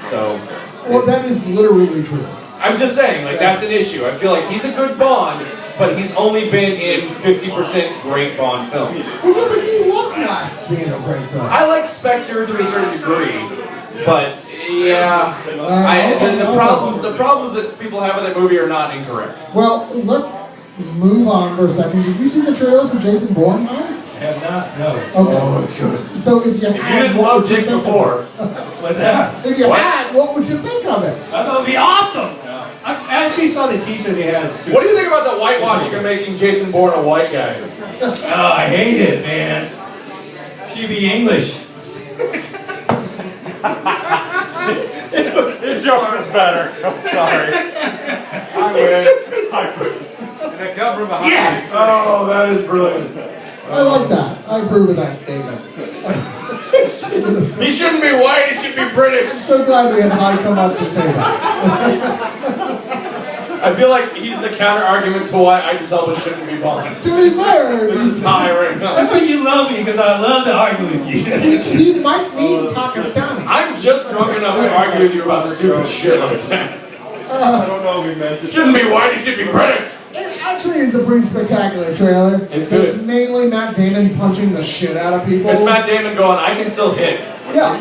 Speaker 2: So.
Speaker 1: Well, that is literally true.
Speaker 2: I'm just saying, like, that's an issue. I feel like he's a good Bond, but he's only been in 50% great Bond films.
Speaker 1: Well, yeah, but you love Glass being a great film.
Speaker 2: I like Spectre to a certain degree, but yeah, the problems that people have with that movie are not incorrect.
Speaker 1: Well, let's move on for a second. Did you see the trailer for Jason Bourne, Mike?
Speaker 3: I have not, no.
Speaker 1: Okay.
Speaker 2: Oh, it's good.
Speaker 1: So if you
Speaker 2: If you didn't love Dick before,
Speaker 3: What's that?
Speaker 1: if you
Speaker 2: What?
Speaker 1: had, what would you think of it?
Speaker 3: I thought it would be awesome! I actually saw the teaser they had.
Speaker 2: what do you think about the whitewashing of making Jason Bourne a white guy?
Speaker 3: Oh, I hate it, man. She'd be English.
Speaker 4: His joke was better. I'm sorry. I quit.
Speaker 3: And I come from behind.
Speaker 2: Yes! Oh, that is brilliant.
Speaker 1: I like that. I approve of that statement.
Speaker 2: He shouldn't be white, he should be British.
Speaker 1: I'm so glad we had High come up to say that.
Speaker 2: I feel like he's the counter argument to why Idris Elba shouldn't be Bond.
Speaker 1: To be fair,
Speaker 2: This is high right
Speaker 3: That's
Speaker 2: now.
Speaker 3: why you love me, because I love to argue with you.
Speaker 1: he might need Pakistani.
Speaker 2: I'm just drunk enough to argue with you about stupid shit like that.
Speaker 4: I don't know if we meant to.
Speaker 2: Shouldn't be white, he should be British.
Speaker 1: It actually is a pretty spectacular trailer.
Speaker 2: It's good.
Speaker 1: It's mainly Matt Damon punching the shit out of people.
Speaker 2: It's Matt Damon going, I can still hit.
Speaker 1: Yeah.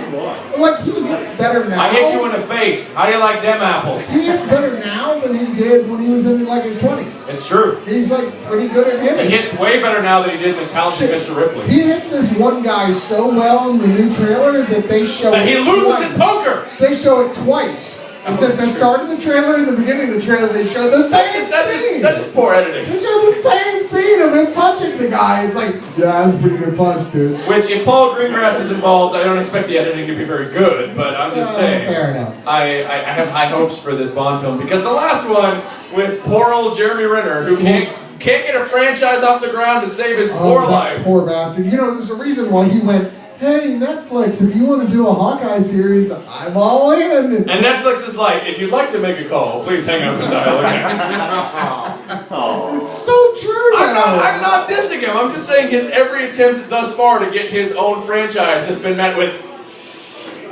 Speaker 1: Like, he hits better now.
Speaker 2: I hit you in the face. How do you like them apples?
Speaker 1: He hits better now than he did when he was in like his 20s.
Speaker 2: It's true.
Speaker 1: He's like pretty good at hitting.
Speaker 2: He hits way better now than he did in the talented Mr. Ripley.
Speaker 1: He hits this one guy so well in the new trailer that they show
Speaker 2: And
Speaker 1: it
Speaker 2: he loses
Speaker 1: twice.
Speaker 2: in poker.
Speaker 1: They show it twice. It's at the start of the trailer and the beginning of the trailer. They show the same scene.
Speaker 2: That's just poor editing.
Speaker 1: They show the same scene of him punching the guy. It's like, yeah, that's a pretty good punch, dude.
Speaker 2: Which, if Paul Greengrass is involved, I don't expect the editing to be very good. But I'm just saying.
Speaker 1: Fair enough.
Speaker 2: I have high hopes for this Bond film because the last one with poor old Jeremy Renner, who can't get a franchise off the ground to save his poor life.
Speaker 1: Poor bastard. You know, there's a reason why he went, hey, Netflix, if you want to do a Hawkeye series, I'm all in.
Speaker 2: And Netflix is like, if you'd like to make a call, please hang up and dial again.
Speaker 1: It's so true.
Speaker 2: I'm not dissing him. I'm just saying his every attempt thus far to get his own franchise has been met with,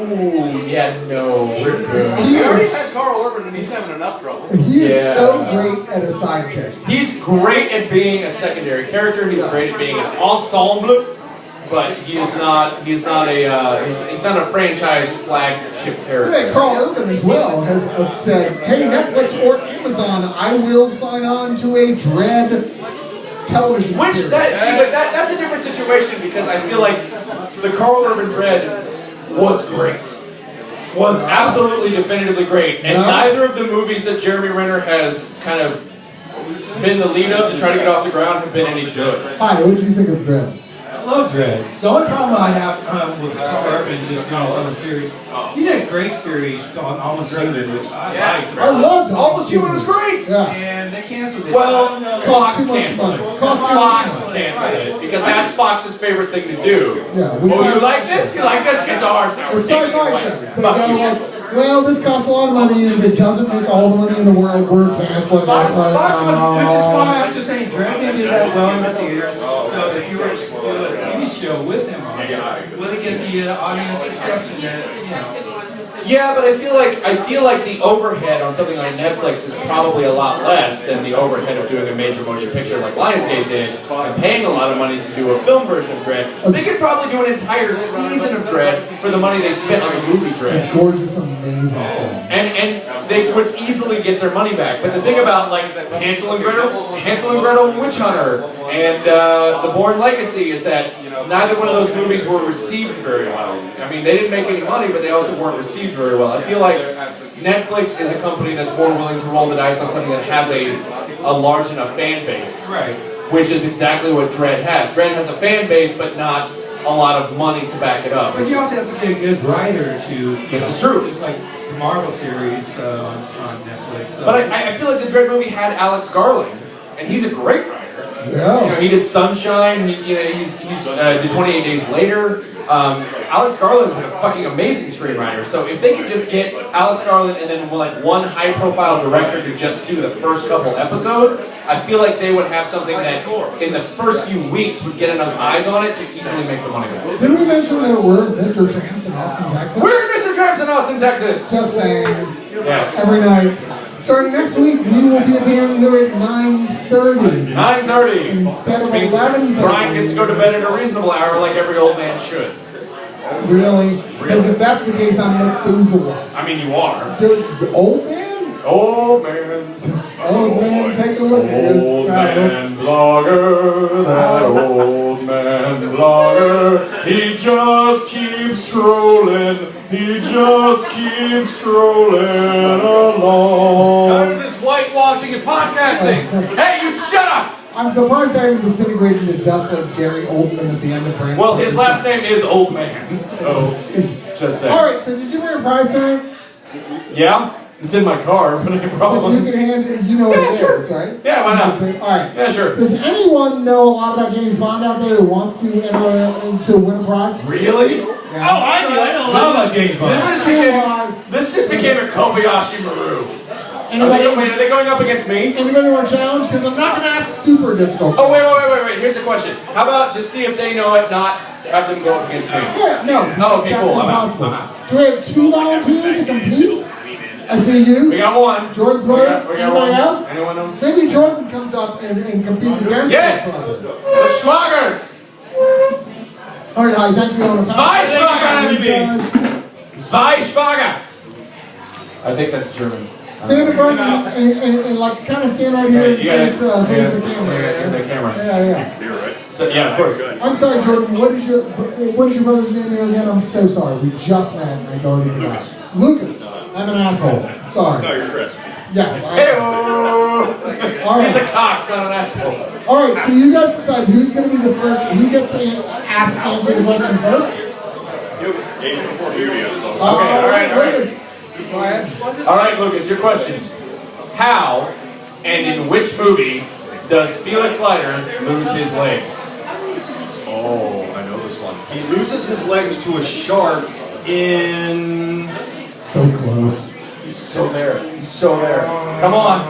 Speaker 2: ooh, yeah, no, we're good.
Speaker 5: We already had Carl Urban and he's having enough trouble.
Speaker 1: He is so great at a sidekick.
Speaker 2: He's great at being a secondary character. He's great at being an ensemble. But he's not a franchise flagship character.
Speaker 1: Yeah, Carl Urban as well has said, hey, Netflix or Amazon, I will sign on to a Dread television series.
Speaker 2: That's a different situation because I feel like the Carl Urban Dread was great. Was absolutely definitively great. And neither of the movies that Jeremy Renner has kind of been the lead of to try to get off the ground have been any good.
Speaker 1: Hi, what did you think of Dread?
Speaker 3: I love Dread. The only problem I have with Carl Urban just kind of other series, he did a great series called Almost Human, which I liked.
Speaker 1: I loved it.
Speaker 2: Almost Human was great.
Speaker 1: Yeah.
Speaker 3: And they canceled it.
Speaker 2: Well, Fox
Speaker 1: too much
Speaker 2: canceled
Speaker 1: money.
Speaker 2: it.
Speaker 1: Cost too
Speaker 2: Fox
Speaker 1: much money.
Speaker 2: canceled it because that's Fox's favorite thing to do.
Speaker 1: Yeah.
Speaker 2: Oh, you like this? You like this? It's ours now. We're
Speaker 1: It's
Speaker 2: taking it
Speaker 1: sci-fi
Speaker 2: away.
Speaker 1: shows. They
Speaker 2: Fuck
Speaker 1: go
Speaker 2: you.
Speaker 1: like, well, this costs a lot of money, and if it doesn't make all the money in the world, we're canceling.
Speaker 2: Fox
Speaker 1: It's like,
Speaker 2: would-
Speaker 3: Which is why I'm just saying, Dread didn't do that well in the theaters. So if you were to do a TV show with him on it, would it get the audience reception that, you know?
Speaker 2: Yeah, but I feel like the overhead on something like Netflix is probably a lot less than the overhead of doing a major motion picture like Lionsgate did and paying a lot of money to do a film version of Dread. They could probably do an entire season of Dread for the money they spent on the movie Dread.
Speaker 1: gorgeous, amazing film.
Speaker 2: And they would easily get their money back. But the thing about like Hansel and Gretel and Witch Hunter and The Bourne Legacy is that neither one of those movies were received very well. I mean, they didn't make any money, but they also weren't received very well. I feel like Netflix is a company that's more willing to roll the dice on something that has a large enough fan base.
Speaker 3: Right.
Speaker 2: Which is exactly what Dread has. Dread has a fan base, but not a lot of money to back it up.
Speaker 3: But you also have to get a good writer to...
Speaker 2: This is true.
Speaker 3: It's like the Marvel series on Netflix. So.
Speaker 2: But I feel like the Dread movie had Alex Garland, and he's a great writer.
Speaker 1: Yeah.
Speaker 2: He did Sunshine. He's did 28 Days Later. Alex Garland is a fucking amazing screenwriter. So if they could just get Alex Garland and then like one high-profile director to just do the first couple episodes, I feel like they would have something that in the first few weeks would get enough eyes on it to easily make the money back.
Speaker 1: Didn't we mention that we're Mr. Tramps in Austin, Texas?
Speaker 2: We're Mr. Tramps in Austin, Texas.
Speaker 1: Just saying.
Speaker 2: Yes.
Speaker 1: Every night. Starting next week, we will be appearing here at 9:30.
Speaker 2: 9:30.
Speaker 1: Instead of
Speaker 2: Which means
Speaker 1: 11:30.
Speaker 2: Brian gets to go to bed at a reasonable hour like every old man should.
Speaker 1: Really? Because if that's the case, I'm Methuselah.
Speaker 2: I mean, you are.
Speaker 1: The old man?
Speaker 2: Old man.
Speaker 1: Old man, take a look at
Speaker 2: Old
Speaker 1: this.
Speaker 2: man blogger, that old man blogger. He just keeps trolling. He just keeps trolling along.
Speaker 5: None of this whitewashing and podcasting.
Speaker 2: Hey, you shut up!
Speaker 1: I'm surprised I haven't disintegrated to dust like Gary Oldman at the end of Branch.
Speaker 2: Well, his last name is Old Man, so just saying.
Speaker 1: Alright, so did you bring a prize tonight?
Speaker 2: Yeah? It's in my car, but I
Speaker 1: You
Speaker 2: probably...
Speaker 1: can hand it, you know what
Speaker 2: Yeah,
Speaker 1: it
Speaker 2: sure.
Speaker 1: is, right?
Speaker 2: Yeah, why not?
Speaker 1: Alright.
Speaker 2: Yeah, sure.
Speaker 1: Does anyone know a lot about James Bond out there who wants to enter to win a prize?
Speaker 2: Really?
Speaker 3: Oh, I do. I know a lot about James Bond.
Speaker 2: This just became a Kobayashi Maru.
Speaker 1: Anybody,
Speaker 2: Are they going up against me?
Speaker 1: anybody want to challenge? Because I'm not going to ask super difficult.
Speaker 2: Oh, wait. Here's the question. How about just see if they know it, not have them go up against me?
Speaker 1: Yeah, no.
Speaker 2: Oh, okay,
Speaker 1: that's
Speaker 2: cool. I'm out.
Speaker 1: impossible.
Speaker 2: I'm out.
Speaker 1: Do we have 2 volunteers to compete? I see you.
Speaker 2: We got one.
Speaker 1: Jordan's
Speaker 2: We
Speaker 1: brother?
Speaker 2: got
Speaker 1: Anybody
Speaker 2: one.
Speaker 1: else?
Speaker 2: Anyone else?
Speaker 1: Maybe Jordan comes up and competes against
Speaker 2: Yes!
Speaker 1: us.
Speaker 2: The Schwagers!
Speaker 1: All right, thank you.
Speaker 2: Zwei Schwagers! Zweischwager. I think that's German.
Speaker 1: Stand in front and like kind of stand right here and face the camera.
Speaker 2: The camera.
Speaker 1: Yeah.
Speaker 4: You're right.
Speaker 2: So, yeah, of course.
Speaker 1: I'm sorry, Jordan. What is your brother's name here again? I'm so sorry. We just met and I already forgot. Lucas. I'm an asshole. Sorry.
Speaker 4: No, you're Chris.
Speaker 1: Yes.
Speaker 2: Hey-oh.
Speaker 1: All right.
Speaker 2: He's a Cox, not an asshole.
Speaker 1: All right. So you guys decide who's going to be the first. Who gets to answer the question first?
Speaker 4: Age before beauty, I suppose.
Speaker 2: Okay, all right.
Speaker 1: Lucas. Go ahead.
Speaker 2: All right, Lucas, your question. How and in which movie does Felix Leiter lose his legs?
Speaker 4: Oh, I know this one. He loses his legs to a shark in...
Speaker 1: So close.
Speaker 2: He's so there. He's so there. Come on.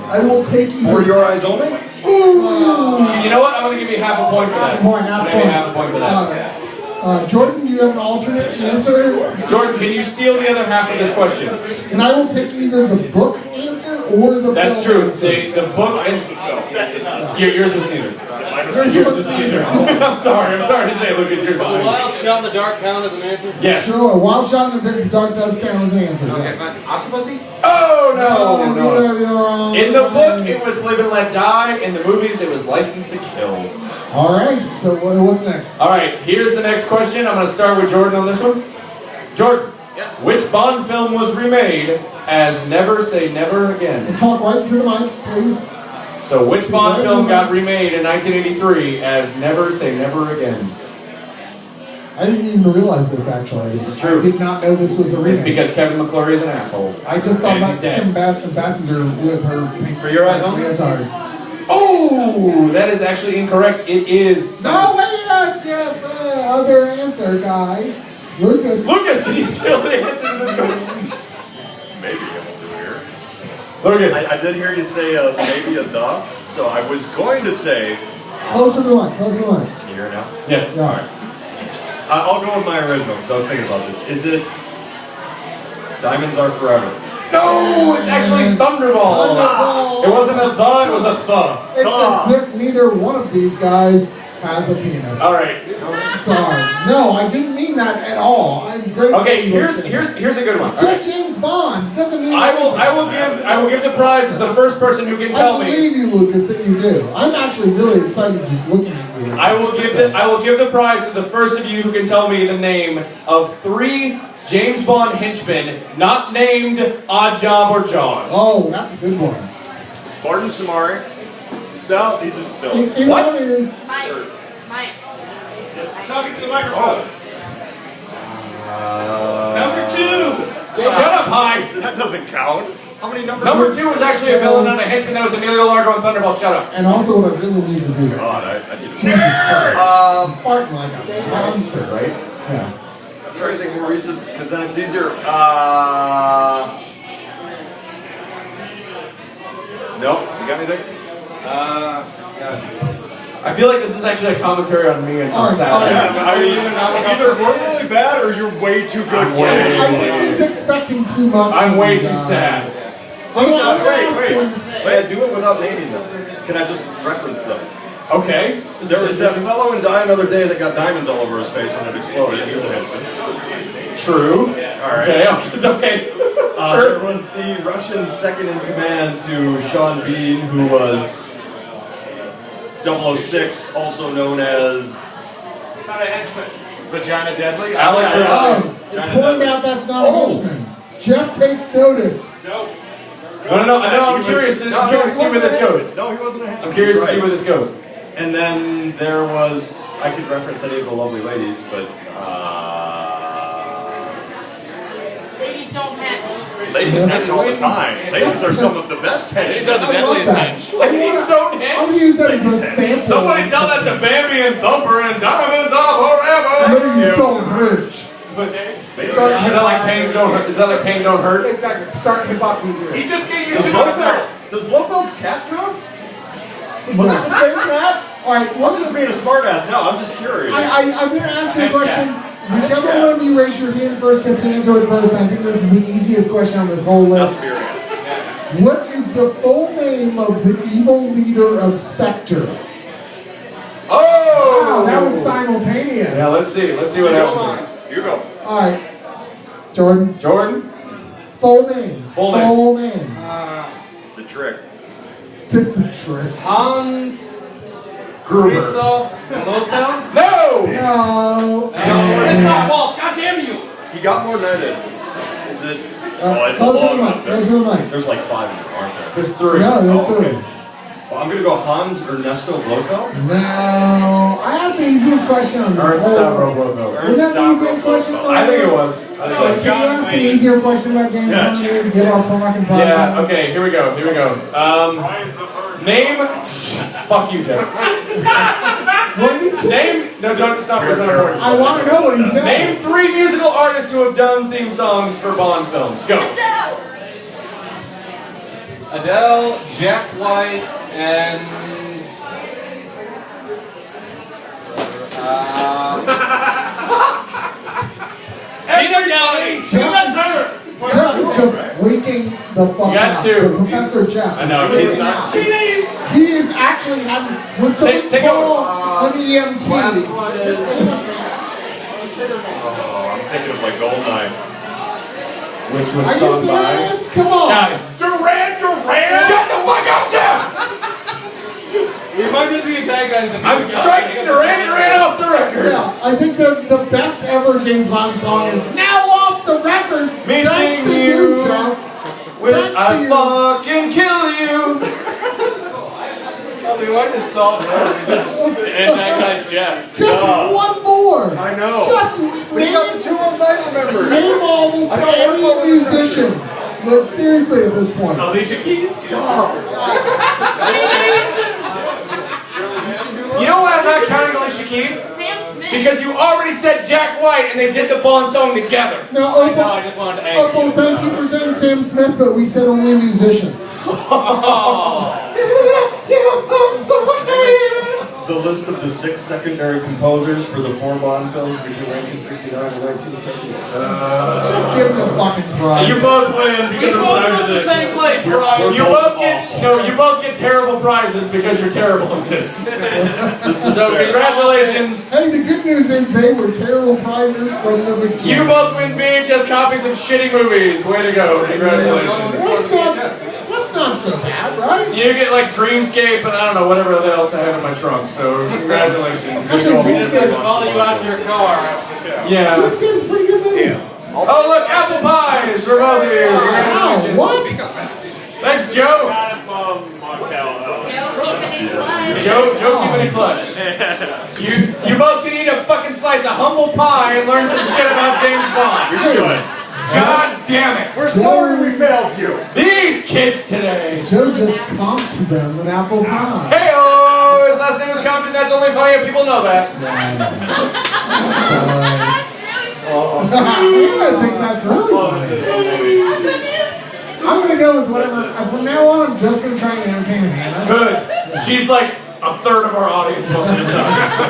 Speaker 1: I will take you.
Speaker 4: For Your Eyes Only?
Speaker 2: You know what? I'm going to give you half a point for that. I'm going to give you half a point for that.
Speaker 1: Jordan, do you have an alternate answer?
Speaker 2: Jordan, can you steal the other half of this question?
Speaker 1: And I will take either the book answer or the
Speaker 2: That's
Speaker 1: film
Speaker 2: true.
Speaker 1: answer.
Speaker 2: The book and yours was neither.
Speaker 1: Yours was neither.
Speaker 2: I'm sorry to say, Lucas, you're
Speaker 5: Does a
Speaker 2: fine.
Speaker 5: wild shot in the dark count as an answer?
Speaker 2: Yes.
Speaker 1: Sure, wild shot in the dark does count as an answer.
Speaker 5: Okay,
Speaker 1: Yes.
Speaker 5: fine. Octopussy?
Speaker 2: Oh, no.
Speaker 1: Neither of you are on.
Speaker 2: In the book, it was Live and Let Die. In the movies, it was License to Kill.
Speaker 1: All right, so what's next?
Speaker 2: All right, here's the next question. I'm going to start with Jordan on this one. Jordan,
Speaker 5: Yes.
Speaker 2: which Bond film was remade as Never Say Never Again?
Speaker 1: Talk right into the mic, please.
Speaker 2: So which Bond film got remade in 1983 as Never Say Never Again?
Speaker 1: I didn't even realize this, actually.
Speaker 2: This is true.
Speaker 1: I did not know this was a remake.
Speaker 2: It's because Kevin McClory is an asshole.
Speaker 1: I just thought
Speaker 2: And
Speaker 1: about
Speaker 2: he's dead.
Speaker 1: Kim Basinger with her
Speaker 5: For Your Eyes Only?
Speaker 1: leotard.
Speaker 2: Oh, that is actually incorrect. It is.
Speaker 1: No, wait, Jeff, other answer, guy. Lucas.
Speaker 2: Lucas, can you steal the answer to this question?
Speaker 4: Maybe able to hear.
Speaker 2: Lucas.
Speaker 4: I did hear you say maybe a the, so I was going to say...
Speaker 1: Closer to the mic, closer to the mic.
Speaker 4: Can you hear it now?
Speaker 2: Yes.
Speaker 1: Yeah.
Speaker 4: Alright. I'll go with my original, because I was thinking about this. Is it Diamonds Are Forever?
Speaker 2: No, it's actually Thunderball.
Speaker 1: Thunderball.
Speaker 2: It wasn't a the, it was a th.
Speaker 1: It's as if neither one of these guys has a penis.
Speaker 2: All right.
Speaker 1: Sorry. No, I didn't mean that at all. I'm great.
Speaker 2: Okay, here's a good one. All
Speaker 1: Just
Speaker 2: right.
Speaker 1: James Bond doesn't mean
Speaker 2: I will give the prize to the first person who can tell
Speaker 1: I
Speaker 2: me.
Speaker 1: believe you, Lucas, that you do. I'm actually really excited just looking at you.
Speaker 2: I will give the prize to the first of you who can tell me the name of 3 James Bond henchmen not named Odd Job or Jaws.
Speaker 1: Oh, that's a good one.
Speaker 4: Martin Samari. No, he's a villain.
Speaker 2: What?
Speaker 6: Mike.
Speaker 5: Talking to the microphone.
Speaker 4: Number
Speaker 5: 2!
Speaker 2: Shut up, Hi.
Speaker 4: That doesn't count. How many numbers?
Speaker 2: Number 2 was actually a villain, not a henchman. That was Emilio Largo and Thunderball. Shut up.
Speaker 1: And also what I really need to do.
Speaker 4: God, I need to...
Speaker 1: Jesus Christ.
Speaker 4: I'm
Speaker 1: Farting like a monster,
Speaker 2: Right?
Speaker 1: Yeah.
Speaker 4: trying to think more recent, because then it's easier. Nope. You got anything?
Speaker 5: God.
Speaker 2: I feel like this is actually a commentary on me and how
Speaker 1: All right,
Speaker 2: sad
Speaker 1: all
Speaker 2: I
Speaker 1: right.
Speaker 2: am.
Speaker 4: I mean, either we're really bad or you're way too good for
Speaker 2: way-
Speaker 4: it.
Speaker 1: I think he's expecting too much.
Speaker 2: I'm way too
Speaker 1: guys.
Speaker 2: sad.
Speaker 1: I'm gonna ask him.
Speaker 4: Wait, do it without naming them. Can I just reference them?
Speaker 2: Okay.
Speaker 4: There was that fellow in Die Another Day that got diamonds all over his face when it exploded. He was a henchman.
Speaker 2: True.
Speaker 4: Alright.
Speaker 2: Okay.
Speaker 4: There was the Russian second in command to Sean Bean, who was 006, also known as...
Speaker 5: It's not a henchman. Vagina Deadly?
Speaker 2: Alex
Speaker 1: Oh, it's pointed out that's not a henchman. Jeff takes notice.
Speaker 5: Nope.
Speaker 2: No. I'm curious to see where this goes.
Speaker 4: No, he wasn't a henchman.
Speaker 2: I'm curious to
Speaker 4: Right.
Speaker 2: see where this goes.
Speaker 4: And then there was, I could reference any of the lovely ladies, but
Speaker 6: Ladies don't hench.
Speaker 4: ladies hench all the time. Ladies are some of the best
Speaker 5: These are
Speaker 4: hench.
Speaker 5: the
Speaker 1: I love
Speaker 5: deadliest
Speaker 1: that.
Speaker 5: hench.
Speaker 2: Ladies don't
Speaker 1: I'm
Speaker 2: hench.
Speaker 1: gonna use that as a sample.
Speaker 2: Somebody tell that to Bambi and Thumper and Diamonds Are Forever.
Speaker 1: Ladies don't hurt.
Speaker 2: Is that like Pains Don't Hurt? Is that like Pain Don't Hurt?
Speaker 1: Exactly. Start hip hop music.
Speaker 5: He just gave you
Speaker 4: Does
Speaker 5: 2
Speaker 4: Blofeld's cat count? Was it the same cat?
Speaker 1: All right.
Speaker 4: I'm just being a smartass now. I'm just curious.
Speaker 1: I'm going to ask you a
Speaker 2: Hench
Speaker 1: question.
Speaker 2: cat.
Speaker 1: Whichever
Speaker 4: cat.
Speaker 1: one of you raise your hand first gets to answer it first. I think this is the easiest question on this whole list. What is the full name of the evil leader of Spectre?
Speaker 2: Oh!
Speaker 1: Wow, that was simultaneous.
Speaker 2: Yeah, let's see. Let's see what
Speaker 5: Hold
Speaker 2: happens.
Speaker 5: on.
Speaker 4: You go.
Speaker 1: All right. Jordan.
Speaker 2: Jordan?
Speaker 1: Full name.
Speaker 2: Full name.
Speaker 1: Full name.
Speaker 4: It's a trick.
Speaker 1: It's a trick.
Speaker 5: Hans
Speaker 2: Gruber.
Speaker 5: Christoph Blofeld?
Speaker 2: No!
Speaker 1: No.
Speaker 5: It's not Walt. God damn you!
Speaker 4: He got more than I did. Is it? Oh, it's a
Speaker 1: Close to the
Speaker 4: long
Speaker 1: mic.
Speaker 4: one.
Speaker 1: Close to the mic.
Speaker 4: There's like 5 in there, aren't there?
Speaker 2: There's 3.
Speaker 1: No, there's
Speaker 4: Oh,
Speaker 1: 3.
Speaker 4: okay. Well, I'm gonna go Hans Ernesto Blofeld.
Speaker 1: No. I asked the easiest question on this.
Speaker 2: Ernst
Speaker 1: whole
Speaker 2: Stavro
Speaker 1: list.
Speaker 2: Blofeld.
Speaker 1: Wasn't that the easiest question?
Speaker 2: I think it was.
Speaker 1: Can you ask an easier question about James Bond to get our Cox and Brian?
Speaker 2: Yeah, okay, here we go. Name. Fuck you, Jeff.
Speaker 1: What did he say?
Speaker 2: Name. No, don't stop. That's not important.
Speaker 1: I want to know what he said.
Speaker 2: Name 3 musical artists who have done theme songs for Bond films. Go.
Speaker 5: Adele, Jack White, and
Speaker 1: Jeff is just freaking the fuck
Speaker 2: You got
Speaker 1: out.
Speaker 2: 2.
Speaker 1: Professor Jeff.
Speaker 2: I know,
Speaker 1: is
Speaker 2: he's
Speaker 1: freaking
Speaker 2: not-
Speaker 1: out. He is actually having with some
Speaker 2: Take
Speaker 1: call
Speaker 2: over.
Speaker 1: an EMT.
Speaker 4: Last one is. I'm thinking of like Goldeneye.
Speaker 2: Which was
Speaker 1: Are you
Speaker 2: sung by.
Speaker 1: serious? Come on.
Speaker 2: Guys. Duran Duran! Shut the fuck up, Jeff!
Speaker 5: we might just be antagonizing the
Speaker 2: I'm striking Duran Duran off the record.
Speaker 1: Yeah, I think the best ever James Bond song is now off the record.
Speaker 2: Meeting
Speaker 1: Thanks to
Speaker 2: you
Speaker 1: Jeff.
Speaker 2: Will
Speaker 1: Thanks to
Speaker 2: I
Speaker 1: you.
Speaker 2: fucking kill you?
Speaker 5: I mean, why just stop there? Just antagonize Jeff.
Speaker 1: Just one more.
Speaker 4: I know.
Speaker 1: Just
Speaker 4: We got the 2 ones I remember.
Speaker 1: name almost
Speaker 4: I don't
Speaker 1: any
Speaker 4: know.
Speaker 1: musician. But seriously, at this point.
Speaker 5: Alicia Keys?
Speaker 2: You know why I'm not counting Alicia Keys?
Speaker 6: Sam Smith.
Speaker 2: Because you already said Jack White and they did the Bond song together.
Speaker 1: Now,
Speaker 5: No,
Speaker 1: Opal,
Speaker 5: I just wanted to anger
Speaker 1: Opal, thank you for saying Sam Smith, but we said only musicians.
Speaker 4: The list of the 6 secondary composers for the 4 Bond films between 1969 and 1970.
Speaker 1: Just give him the fucking prize.
Speaker 2: You both win because I'm tired of
Speaker 5: the
Speaker 2: this.
Speaker 5: same place, Brian.
Speaker 2: You both get you both get terrible prizes because you're terrible at this.
Speaker 4: This is
Speaker 2: So
Speaker 4: fair.
Speaker 2: congratulations.
Speaker 1: Hey, the good news is they were terrible prizes from the beginning.
Speaker 2: You both win VHS copies of shitty movies. Way to go. Congratulations.
Speaker 1: That's not so bad, right?
Speaker 2: You get like Dreamscape and I don't know, whatever else I have in my trunk. So congratulations.
Speaker 1: Actually, Dreamscape
Speaker 5: Follow you out to your car after the show.
Speaker 2: Yeah.
Speaker 1: Dreamscape's a pretty good movie.
Speaker 2: Oh look, apple pies for both of you.
Speaker 1: Wow,
Speaker 2: Congratulations.
Speaker 1: what?
Speaker 2: Thanks, Joe.
Speaker 5: Got it from Markel.
Speaker 2: Joe keeping it clutch. You both can eat a fucking slice of humble pie and learn some shit about James Bond.
Speaker 4: We should.
Speaker 2: God damn it.
Speaker 4: We're sorry we failed you.
Speaker 2: These kids today.
Speaker 1: Joe just comped them an apple pie.
Speaker 2: Hey-oh, his last name is Compton. That's only funny if people know that.
Speaker 6: That's really
Speaker 1: I think that's really funny. I'm gonna go with whatever. From now on, I'm just gonna try and entertain Hannah.
Speaker 2: Good. She's like a third of our audience most of the time. So.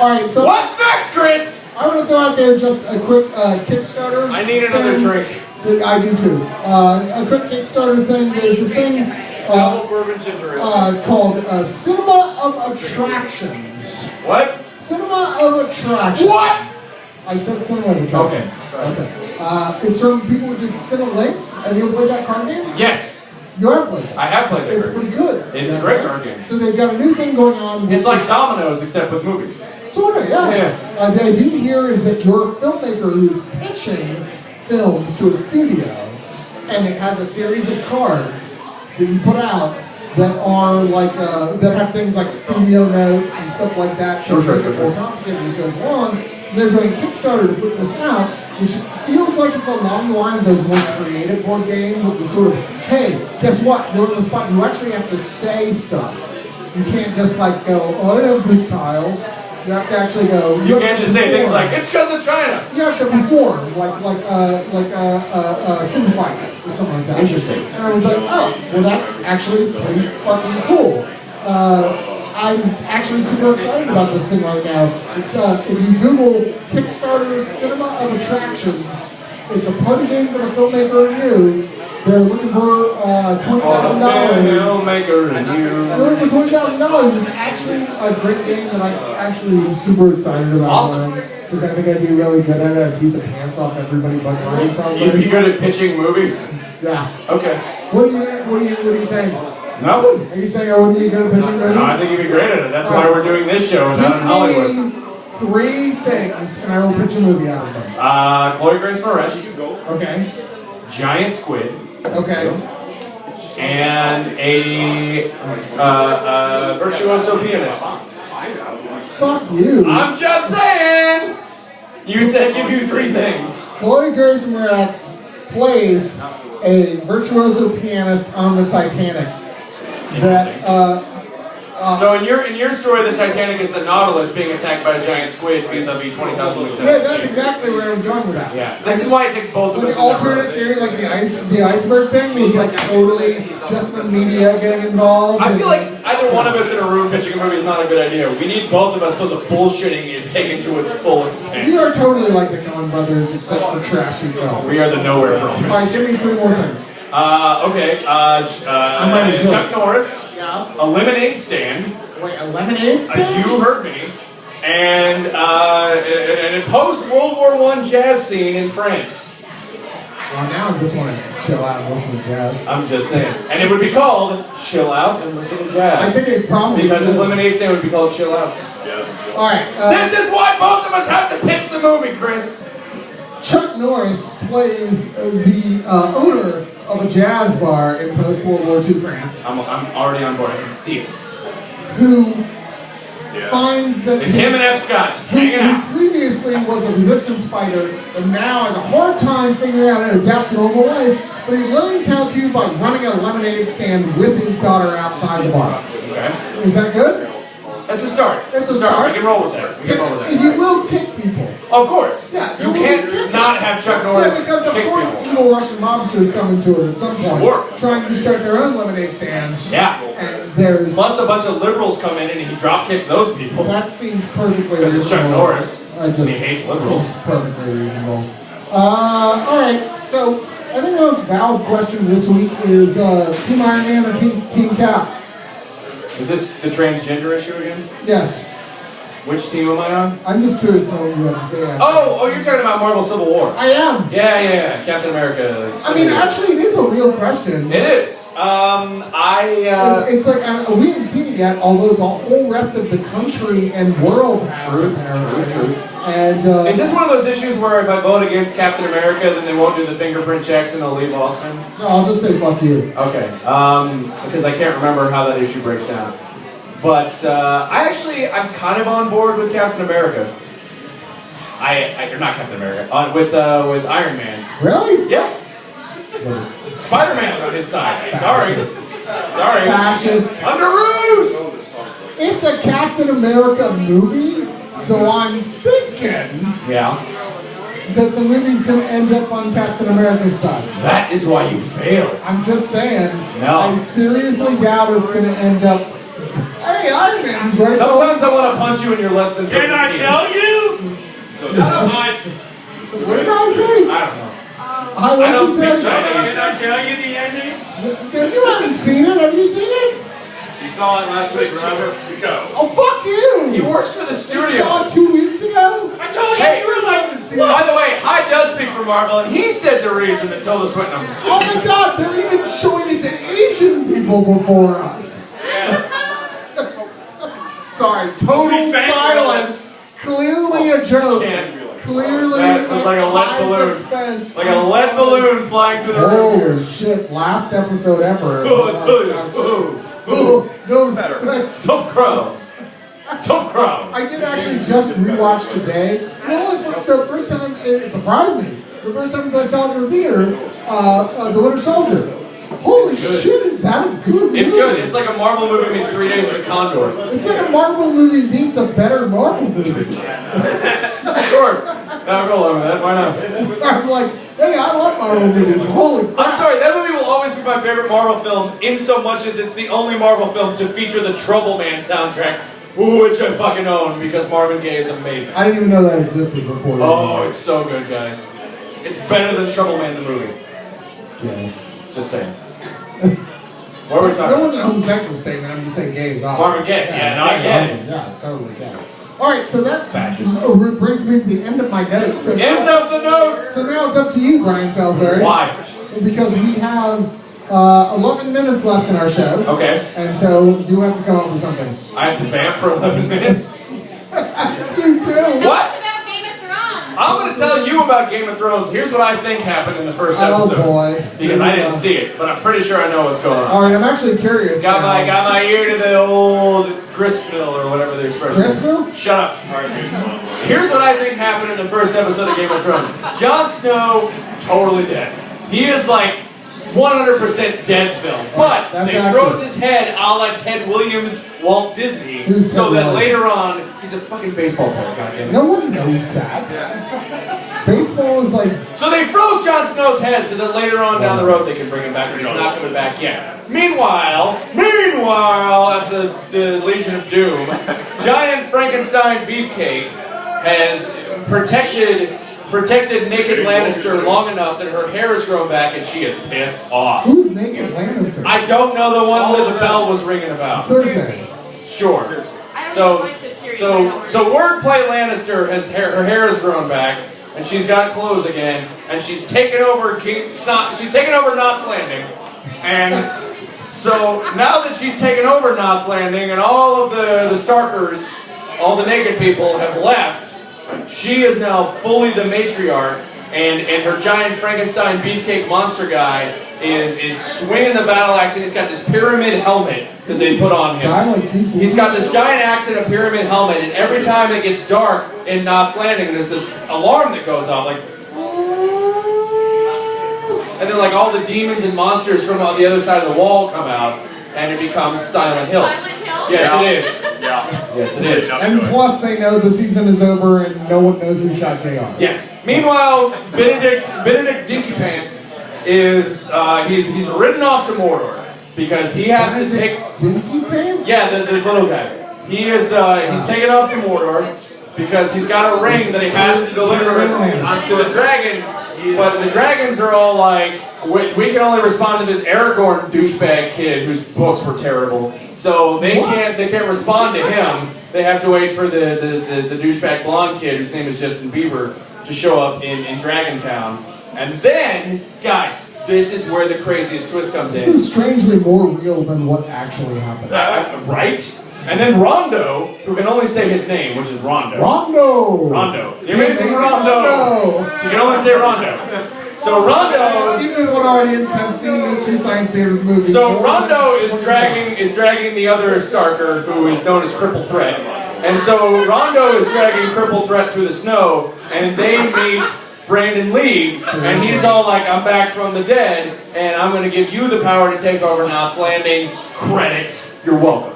Speaker 1: All right, so
Speaker 2: What's next, Chris?
Speaker 1: I'm gonna throw out there just a quick Kickstarter.
Speaker 2: I need another
Speaker 1: thing
Speaker 2: drink.
Speaker 1: that I do too. A quick Kickstarter thing. There's this thing
Speaker 2: Bourbon ginger ale.
Speaker 1: called Cinema of Attractions.
Speaker 2: What?
Speaker 1: Cinema of Attractions.
Speaker 2: What?
Speaker 1: I said Cinema of Attractions. Okay. It's from people who did Cinelinx. Have you ever played that card game?
Speaker 2: Yes,
Speaker 1: You have played it.
Speaker 2: I have played
Speaker 1: It's
Speaker 2: it.
Speaker 1: pretty good.
Speaker 2: It's a great card game.
Speaker 1: So they've got a new thing going on.
Speaker 2: It's like Dominoes except with movies.
Speaker 1: Sort of, yeah.
Speaker 2: Yeah.
Speaker 1: The idea here is that you're a filmmaker who's pitching films to a studio, and it has a series of cards that you put out that are like that have things like studio notes and stuff like that.
Speaker 2: Sure.
Speaker 1: More complicated as it goes along. They're doing Kickstarter to put this out, which feels like it's along the line of those more creative board games with the sort of, hey, guess what? You're on the spot. You actually have to say stuff. You can't just like go, oh, I have this tile. You have to actually go.
Speaker 2: You
Speaker 1: have
Speaker 2: can't
Speaker 1: to
Speaker 2: just say things
Speaker 1: perform.
Speaker 2: like, it's because of China.
Speaker 1: You have to perform, like super fight or something like that.
Speaker 2: Interesting.
Speaker 1: And I was like, oh, well, that's actually pretty fucking cool. I'm actually super excited about this thing right now. It's if you Google Kickstarter Cinema of Attractions, It's a party game for the filmmaker and you. They're looking for $20,000.
Speaker 2: Filmmaker and you.
Speaker 1: They're looking for $20,000. It's actually a great game that I'm actually super excited about.
Speaker 2: Awesome.
Speaker 1: Because I think I'd be really good at it. I'd beat the pants off everybody but Ryan.
Speaker 2: You'd be good at pitching movies?
Speaker 1: Yeah.
Speaker 2: Okay.
Speaker 1: What are you saying?
Speaker 2: Nothing.
Speaker 1: Are you saying I wouldn't be good at pitching movies?
Speaker 2: No, I think you'd be great at it. That's why we're doing this show and not in Hollywood.
Speaker 1: Give me 3 things and I will pitch a movie out of them.
Speaker 2: Chloe Grace Moretz.
Speaker 1: Okay.
Speaker 2: Giant squid.
Speaker 1: Okay.
Speaker 2: And a virtuoso pianist.
Speaker 1: Fuck you.
Speaker 2: I'm just saying! You said give you 3 things.
Speaker 1: Chloe Grace Moretz plays a virtuoso pianist on the Titanic. That
Speaker 2: So in your story, the Titanic is the Nautilus being attacked by a giant squid vis-a-vis 20,000 Leagues Under
Speaker 1: yeah,
Speaker 2: the
Speaker 1: that's
Speaker 2: Sea.
Speaker 1: exactly where I was going with that.
Speaker 2: Yeah, this is why it takes both of us.
Speaker 1: The alternate theory, like the iceberg thing, was like totally just the media getting involved.
Speaker 2: I feel like either one of us in a room pitching a movie is not a good idea. We need both of us so the bullshitting is taken to its full extent.
Speaker 1: We are totally like the Coen Brothers, except for trashy film.
Speaker 2: We are the Nowhere Brothers.
Speaker 1: All right, give me 3 more things.
Speaker 2: Okay. Chuck Norris.
Speaker 1: Yeah.
Speaker 2: A lemonade stand.
Speaker 1: Wait, a lemonade stand?
Speaker 2: You heard me. And a post-World War I jazz scene in France.
Speaker 1: Well, now I just want to chill out and listen to jazz.
Speaker 2: I'm just saying. And it would be called Chill Out and Listen to Jazz.
Speaker 1: I think it probably
Speaker 2: Because his
Speaker 1: would.
Speaker 2: lemonade stand would be called Chill Out.
Speaker 1: All right.
Speaker 2: This is why both of us have to pitch the movie, Chris.
Speaker 1: Chuck Norris plays the owner of a jazz bar in post-World War II France.
Speaker 2: I'm already on board. I can see it.
Speaker 1: Who finds that
Speaker 2: It's him and F. Scott just hanging out.
Speaker 1: who previously was a resistance fighter and now has a hard time figuring out how to adapt to normal life, but he learns how to by running a lemonade stand with his daughter outside the bar.
Speaker 2: Okay.
Speaker 1: Is that good?
Speaker 2: That's a start.
Speaker 1: It's a start.
Speaker 2: We can roll with that. We can roll with that.
Speaker 1: And you will kick people.
Speaker 2: Of course.
Speaker 1: Yeah,
Speaker 2: You
Speaker 1: will
Speaker 2: can't
Speaker 1: kick
Speaker 2: not
Speaker 1: people.
Speaker 2: have Chuck
Speaker 1: Yeah,
Speaker 2: Norris
Speaker 1: because of
Speaker 2: kick
Speaker 1: course
Speaker 2: people.
Speaker 1: evil Russian mobsters come into it at some point.
Speaker 2: Sure.
Speaker 1: Trying to start their own lemonade stands.
Speaker 2: Yeah.
Speaker 1: And there's
Speaker 2: Plus a bunch of liberals come in and he drop kicks those people.
Speaker 1: that seems perfectly
Speaker 2: Because
Speaker 1: reasonable.
Speaker 2: it's Chuck Norris.
Speaker 1: I just
Speaker 2: And he hates liberals.
Speaker 1: seems perfectly reasonable. Alright, so I think the most valid question this week is Team Iron Man or Team Cap?
Speaker 2: Is this the transgender issue again?
Speaker 1: Yes.
Speaker 2: Which team am I on?
Speaker 1: I'm just curious to know what you have to say.
Speaker 2: Oh, you're talking about Marvel Civil War.
Speaker 1: I am.
Speaker 2: Yeah. Captain America.
Speaker 1: I mean, actually, it is a real question.
Speaker 2: It is.
Speaker 1: It's like we haven't seen it yet, although the whole rest of the country and world has
Speaker 2: True.
Speaker 1: apparently. And
Speaker 2: Is this one of those issues where if I vote against Captain America, then they won't do the fingerprint checks and they'll leave Austin?
Speaker 1: no, I'll just say fuck you.
Speaker 2: Okay. Because I can't remember how that issue breaks down. But I'm kind of on board with Captain America. You're not Captain America. With Iron Man.
Speaker 1: Really?
Speaker 2: Yeah. Spider-Man's on his side. Sorry.
Speaker 1: Fascist.
Speaker 2: Under ruse.
Speaker 1: It's a Captain America movie, so I'm thinking
Speaker 2: Yeah.
Speaker 1: that the movie's gonna end up on Captain America's side.
Speaker 2: That is why you failed.
Speaker 1: I'm just saying.
Speaker 2: No.
Speaker 1: I seriously doubt it's gonna end up. Hey, Iron Man's right.
Speaker 2: Sometimes I want to punch you and you're less than 15.
Speaker 3: Did I tell you?
Speaker 1: What did I say?
Speaker 2: I don't know.
Speaker 1: I
Speaker 2: don't speak
Speaker 3: Did
Speaker 2: Chinese.
Speaker 3: I tell you the ending?
Speaker 1: You haven't seen it. Have you seen it?
Speaker 5: You saw it last week, remember?
Speaker 1: Oh, fuck you!
Speaker 2: He works for the
Speaker 1: You
Speaker 2: studio.
Speaker 1: saw it 2 weeks ago?
Speaker 3: I told you
Speaker 2: Hey,
Speaker 3: you were like
Speaker 1: this.
Speaker 2: By the way, Hyde does speak for Marvel, and he said the reason that Tilda Swinton was
Speaker 1: Oh my god, they're even showing it to Asian people before us. Sorry, total
Speaker 3: Big bang
Speaker 1: silence. Clearly a joke.
Speaker 2: Can't.
Speaker 1: Clearly
Speaker 2: That was like a lead
Speaker 1: highest
Speaker 2: balloon.
Speaker 1: expense.
Speaker 2: Like a lead balloon flying through the room.
Speaker 1: Holy shit, last episode ever.
Speaker 2: Oh, I tell you.
Speaker 1: Oh, no respect.
Speaker 2: Tough crowd. Tough crowd.
Speaker 1: I did actually just rewatch today. Well, the first time, it surprised me. The first time I saw it in the theater, The Winter Soldier. Holy shit, is that a good movie?
Speaker 2: It's good. It's like a Marvel movie meets 3 Days of the Condor.
Speaker 1: It's like a Marvel movie beats a better Marvel movie.
Speaker 2: Sure. I'll go along with that. Why not?
Speaker 1: I'm like, hey, I love Marvel movies. Holy crap.
Speaker 2: I'm sorry, that movie will always be my favorite Marvel film, in so much as it's the only Marvel film to feature the Trouble Man soundtrack, which I fucking own because Marvin Gaye is amazing.
Speaker 1: I didn't even know that existed before.
Speaker 2: Oh, it's so good, guys. It's better than Troubleman the movie.
Speaker 1: Yeah.
Speaker 2: Just saying. What were we talking
Speaker 1: That
Speaker 2: about?
Speaker 1: wasn't a homosexual statement, I'm just saying gay is awesome.
Speaker 2: Marvin Gaye, yeah, no, I
Speaker 1: it's
Speaker 2: get
Speaker 1: awesome. Yeah, totally get it. Alright, so that
Speaker 2: Fascist.
Speaker 1: brings me to the end of my notes. So
Speaker 2: End of the notes!
Speaker 1: So now it's up to you, Brian Salisbury.
Speaker 2: Why?
Speaker 1: Because we have 11 minutes left in our show.
Speaker 2: Okay.
Speaker 1: And so you have to come up with something.
Speaker 2: I have to vamp for 11 minutes?
Speaker 1: You do.
Speaker 2: What?
Speaker 6: Tell us about Game of Thrones.
Speaker 2: I'm going to tell you about Game of Thrones. Here's what I think happened in the first
Speaker 1: Oh
Speaker 2: episode.
Speaker 1: boy.
Speaker 2: Because I didn't see it, but I'm pretty sure I know what's going on.
Speaker 1: Alright, I'm actually curious.
Speaker 2: Got
Speaker 1: now.
Speaker 2: my ear to the old gristmill or whatever the expression is.
Speaker 1: Gristmill?
Speaker 2: Shut up. Here's what I think happened in the first episode of Game of Thrones. Jon Snow, totally dead. He is like 100% Deadsville. But
Speaker 1: That's
Speaker 2: they
Speaker 1: accurate.
Speaker 2: froze his head a la Ted Williams, Walt Disney,
Speaker 1: Who's
Speaker 2: so
Speaker 1: Ted
Speaker 2: that
Speaker 1: Williams?
Speaker 2: later on, he's a fucking baseball player, goddammit.
Speaker 1: No one knows that. Baseball is like...
Speaker 2: So they froze Jon Snow's head so that later on down the road they can bring him back, but he's not coming back yet. Meanwhile, at the Legion of Doom, giant Frankenstein Beefcake has protected naked Lannister long enough that her hair has grown back and she is pissed off.
Speaker 1: Who's naked Lannister?
Speaker 2: I don't know the one that the bell was ringing about.
Speaker 1: Cersei.
Speaker 2: Sure.
Speaker 6: I don't
Speaker 2: So,
Speaker 6: even like this series. I
Speaker 2: so,
Speaker 6: know
Speaker 2: so Wordplay Lannister has her hair has grown back, and she's got clothes again, and she's taken over She's taken over Knots Landing, and so now that she's taken over Knots Landing, and all of the Starkers, all the naked people have left, she is now fully the matriarch, and her giant Frankenstein beefcake monster guy is swinging the battle axe, and he's got this pyramid helmet that they put on him. He's got this giant axe and a pyramid helmet, and every time it gets dark in Knots Landing, there's this alarm that goes off, like, and then like all the demons and monsters from on the other side of the wall come out, and it becomes Silent Hill.
Speaker 6: Silent Hill?
Speaker 2: Yes, it is.
Speaker 5: Yeah.
Speaker 2: Yes, it is.
Speaker 1: And plus they know the season is over and no one knows who shot JR.
Speaker 2: Yes. Meanwhile, Benedict Dinky Pants is he's ridden off to Mordor because he has to take.
Speaker 1: Dinky Pants?
Speaker 2: Yeah, the little guy. He is he's taken off to Mordor because he's got a ring that he has to deliver to the dragons. But the dragons are all like, we can only respond to this Aragorn douchebag kid whose books were terrible. So they can't respond to him. They have to wait for the douchebag blonde kid whose name is Justin Bieber to show up in Dragontown. And then, guys, this is where the craziest twist comes in.
Speaker 1: This is strangely more real than what actually happened.
Speaker 2: Right? And then Rondo, who can only say his name, which is Rondo.
Speaker 1: Rondo!
Speaker 2: The amazing Rondo! You can only say Rondo. So Rondo...
Speaker 1: Even if one audience have seen Mystery Science Theater the movie.
Speaker 2: So Rondo is dragging the other Starker, who is known as Cripple Threat. And so Rondo is dragging Cripple Threat through the snow, and they meet Brandon Lee, and he's all like, I'm back from the dead, and I'm going to give you the power to take over Knots Landing. Credits. You're welcome.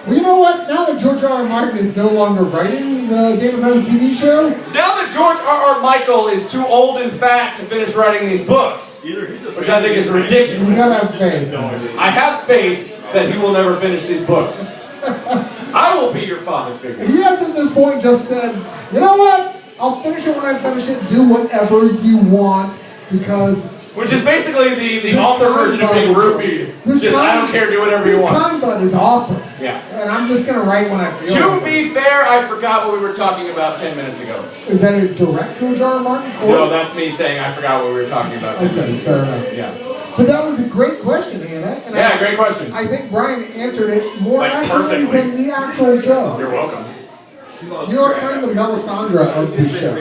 Speaker 1: Well, you know what? Now that George R.R. Martin is no longer writing the Game of Thrones TV show,
Speaker 2: Now that George R.R. Michael is too old and fat to finish writing these books, which I think is
Speaker 1: you
Speaker 2: ridiculous,
Speaker 1: gotta have faith.
Speaker 2: I have faith that he will never finish these books. I will be your father figure.
Speaker 1: He has at this point just said, you know what? I'll finish it when I finish it. Do whatever you want because...
Speaker 2: Which is basically the author version of being roofied. Just, I don't care, do whatever you want.
Speaker 1: This Con Bud is awesome.
Speaker 2: Yeah.
Speaker 1: And I'm just going to write when I feel
Speaker 2: To
Speaker 1: like
Speaker 2: be fair, I forgot what we were talking about 10 minutes ago.
Speaker 1: Is that a direct George R. R. Martin quote?
Speaker 2: No, that's me saying I forgot what we were talking about 10
Speaker 1: Okay,
Speaker 2: minutes
Speaker 1: fair
Speaker 2: ago.
Speaker 1: enough.
Speaker 2: Yeah.
Speaker 1: But that was a great question, Hannah. And
Speaker 2: Yeah, great question.
Speaker 1: I think Brian answered it more
Speaker 2: Like,
Speaker 1: accurately
Speaker 2: perfectly.
Speaker 1: than the actual show.
Speaker 2: You're welcome.
Speaker 1: You are kind of the Melisandre of the show.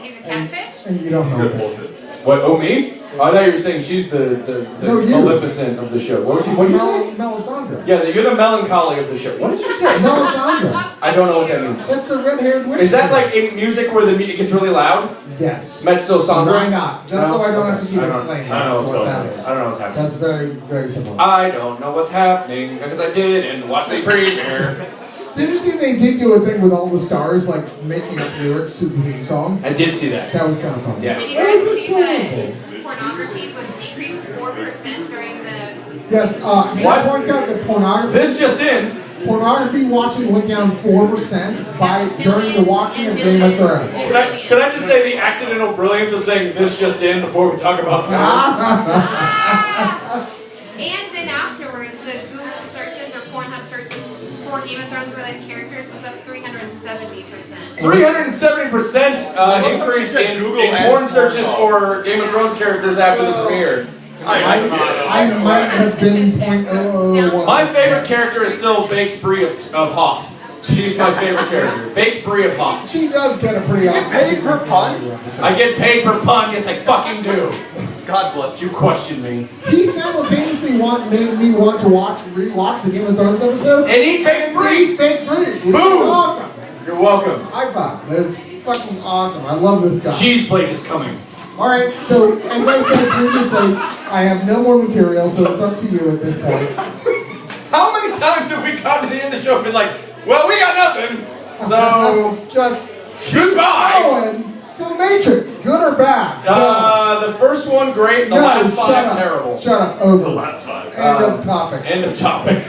Speaker 6: He's a catfish?
Speaker 1: And you don't know that.
Speaker 2: What, oh me? I thought you were saying she's the
Speaker 1: No, you.
Speaker 2: Maleficent of the show. What did you say?
Speaker 1: Melisandre.
Speaker 2: Yeah, you're the melancholy of the show. What did you say?
Speaker 1: Melisandre.
Speaker 2: I don't know what that means.
Speaker 1: That's the red-haired witch.
Speaker 2: Is that like in music where the music gets really loud?
Speaker 1: Yes.
Speaker 2: Mezzo Sandra?
Speaker 1: Why not? Just so I don't have to keep
Speaker 2: I don't
Speaker 1: explaining.
Speaker 2: know
Speaker 1: That's
Speaker 2: what's
Speaker 1: what
Speaker 2: going
Speaker 1: that
Speaker 2: on.
Speaker 1: is.
Speaker 2: I don't know what's happening.
Speaker 1: That's very, very simple.
Speaker 2: I don't know what's happening because I didn't watch the premiere.
Speaker 1: Did you see they did do a thing with all the stars, like making up lyrics to the theme song?
Speaker 2: I did see that.
Speaker 1: That was kind of fun.
Speaker 2: Yes.
Speaker 6: Did you guys see that pornography was decreased 4% during the...
Speaker 1: Yes, he
Speaker 2: What?
Speaker 1: points out that
Speaker 2: This just in.
Speaker 1: pornography watching went down 4% during the watching of Game of Thrones.
Speaker 2: Can I just say the accidental brilliance of saying this just in before we talk about that.
Speaker 6: And then afterwards, the Google searches or Pornhub searches for Game of Thrones related characters was up 370%.
Speaker 2: 370% increase in porn searches for Game of Thrones characters after the premiere.
Speaker 1: I might have been .001.
Speaker 2: My favorite character is still Baked Brie of Hoth. She's my favorite character. Baked Brie of Hoth.
Speaker 1: She does get a pretty awesome.
Speaker 5: Paid per pun?
Speaker 2: I get paid per pun, yes I fucking do.
Speaker 5: God bless
Speaker 2: You question me.
Speaker 1: He simultaneously made me want to rewatch the Game of Thrones episode.
Speaker 2: And eat Baked Brie!
Speaker 1: Baked Brie!
Speaker 2: Boom!
Speaker 1: Awesome!
Speaker 2: You're welcome.
Speaker 1: High five. That was fucking awesome. I love this guy.
Speaker 2: Cheese plate is coming.
Speaker 1: Alright, so as I said previously, I have no more material, so it's up to you at this point.
Speaker 2: How many times have we gotten to the end of the show and been like, well, we got nothing, so
Speaker 1: just
Speaker 2: goodbye.
Speaker 1: going. So the Matrix, good or bad?
Speaker 2: The first one great, the last five terrible.
Speaker 1: Shut up, over.
Speaker 4: The last 5.
Speaker 1: End of topic.
Speaker 2: End of topic.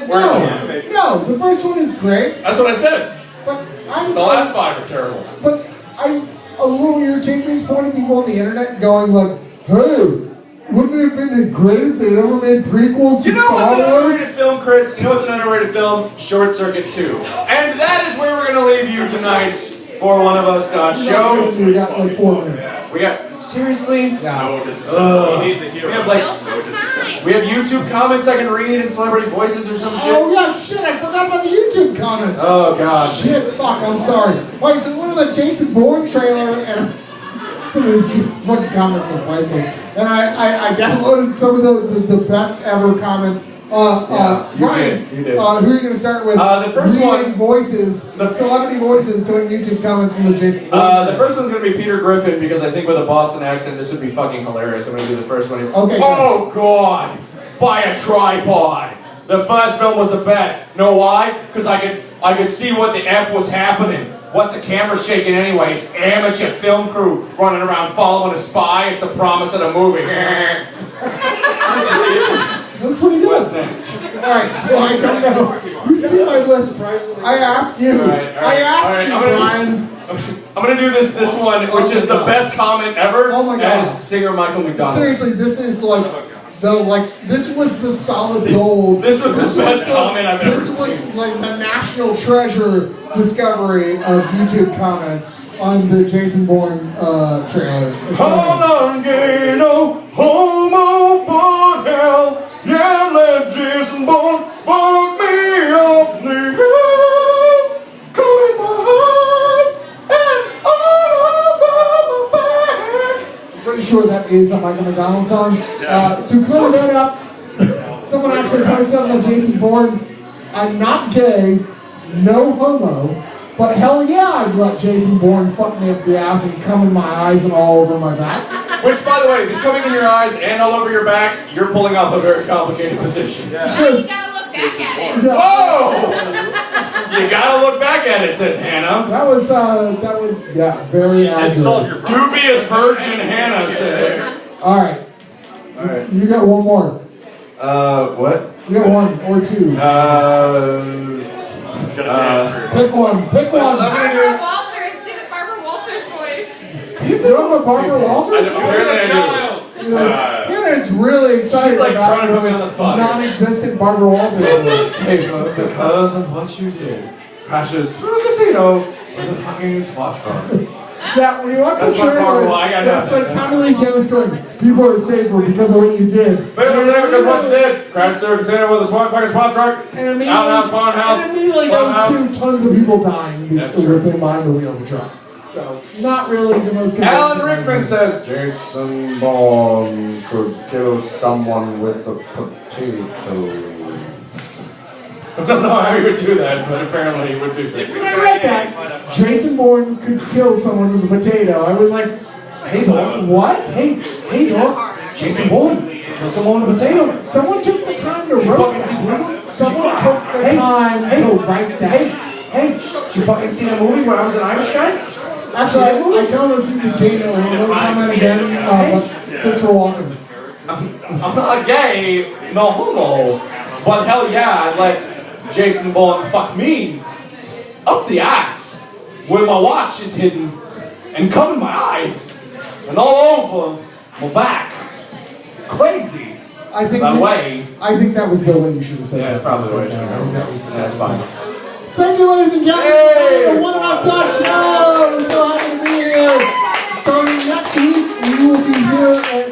Speaker 1: No, the first one is great,
Speaker 2: That's what I said.
Speaker 1: but I'm
Speaker 2: The last 5 are terrible.
Speaker 1: But I'm a little irritated at this point of people on the internet going like, hey, wouldn't it have been great if they'd ever made prequels to
Speaker 2: You know what's
Speaker 1: Star
Speaker 2: an
Speaker 1: Wars?
Speaker 2: underrated film, Chris? You know what's an underrated film? Short Circuit 2. And that is where we're going to leave you tonight for One of Us show.
Speaker 1: We got like 4 minutes.
Speaker 2: We got, seriously?
Speaker 1: Yeah.
Speaker 2: We have like,
Speaker 6: Build some time.
Speaker 2: we have YouTube comments I can read in Celebrity Voices or some shit.
Speaker 1: Oh yeah, shit, I forgot about the YouTube comments.
Speaker 2: Oh god.
Speaker 1: Shit, fuck, I'm sorry. Wait, so one of the Jason Bourne trailer and some of these fucking comments are priceless. And I downloaded some of the best ever comments. Brian,
Speaker 2: you did.
Speaker 1: who are you going to start with?
Speaker 2: The first
Speaker 1: Reading
Speaker 2: one-
Speaker 1: voices, celebrity voices doing YouTube comments from the Jason Bourne.
Speaker 2: The first one's gonna be Peter Griffin because I think with a Boston accent this would be fucking hilarious. I'm gonna do the first one.
Speaker 1: Okay,
Speaker 2: Oh god! Buy a tripod! The first film was the best. Know why? Because I could see what the F was happening. What's the camera shaking anyway? It's amateur film crew running around following a spy. It's the promise of the movie.
Speaker 1: That's pretty good.
Speaker 2: What's next?
Speaker 1: Alright, so I don't know. You see my list. I ask you.
Speaker 2: Alright,
Speaker 1: I ask you,
Speaker 2: I'm
Speaker 1: Brian.
Speaker 2: gonna do this one, which is the best comment ever.
Speaker 1: Oh my God.
Speaker 2: As singer Michael McDonald.
Speaker 1: Seriously, this is like this was the solid gold.
Speaker 2: This was the best comment I've ever
Speaker 1: This was
Speaker 2: seen.
Speaker 1: like the national treasure discovery of YouTube comments on the Jason Bourne trailer.
Speaker 2: Hold on, gay, no homo, but hell, yeah, let Jason Bourne fuck me up the ass, come in my eyes, and all over my back.
Speaker 1: I'm pretty sure that is a Michael McDonald song. To clear that up, someone actually posted on the Jason Bourne, I'm not gay, no homo, but hell yeah, I'd let Jason Bourne fuck me up the ass and come in my eyes and all over my back.
Speaker 2: Which, by the way, if he's coming in your eyes and all over your back, you're pulling off a very complicated position.
Speaker 6: Now you gotta look back at it.
Speaker 1: Yeah.
Speaker 2: Whoa! You gotta look back at it, says Hannah.
Speaker 1: That was yeah, very accurate.
Speaker 2: Dubious virgin, Hannah says.
Speaker 1: Alright,
Speaker 2: Alright.
Speaker 1: you got one more.
Speaker 2: What?
Speaker 1: You got one or two. Pick one, pick one.
Speaker 6: Barbara Walters, do the Barbara Walters voice.
Speaker 1: You know what Barbara Walters?
Speaker 2: Apparently I
Speaker 1: Hannah is really excited
Speaker 2: She's like
Speaker 1: about
Speaker 2: trying to put me on the spot here.
Speaker 1: non-existent Barbara Walters.
Speaker 2: Safer because of what you did. Crashes through a casino with a fucking spot car.
Speaker 1: Yeah, when you watch the
Speaker 2: That's my
Speaker 1: trailer,
Speaker 2: Barbara, I got
Speaker 1: it's
Speaker 2: nothing.
Speaker 1: like Tommy Lee Jones going, people are safer because of what you did.
Speaker 2: But it was there because what you did. Crashed through a casino with a fucking spot truck.
Speaker 1: And immediately,
Speaker 2: Outhouse, farmhouse,
Speaker 1: and immediately
Speaker 2: farmhouse.
Speaker 1: goes to tons of people dying
Speaker 2: That's
Speaker 1: with him behind the wheel of the truck. So, not really the most
Speaker 2: Alan
Speaker 1: convincing
Speaker 2: Rickman
Speaker 1: argument.
Speaker 2: says Jason Bourne could kill someone with a potato. I don't know how he would do that, but apparently he would do that.
Speaker 1: When I read that, Jason Bourne could kill someone with a potato, I was like, hey, what? Hey, dog, Jason Bourne kill someone with a potato. Someone took the time to write that. Someone took the time to write that.
Speaker 2: Hey, did you fucking see the movie where I was an Irish guy?
Speaker 1: Actually, I kind of see the gay no comment again, but Christopher Walken.
Speaker 2: I'm not gay, no homo, but hell yeah, I'd let Jason Bourne fuck me up the ass when my watch is hidden and come in my eyes, and all over my back. Crazy.
Speaker 1: I think
Speaker 2: By the way.
Speaker 1: I think that was the way you should have said
Speaker 2: Yeah,
Speaker 1: it.
Speaker 2: that's probably the way I should have
Speaker 1: That was-
Speaker 2: That's fine.
Speaker 1: Thank you, ladies and gentlemen.
Speaker 2: Hey!
Speaker 1: The One of Us Talk Show. We're so happy to be here. Starting next week, we will be here at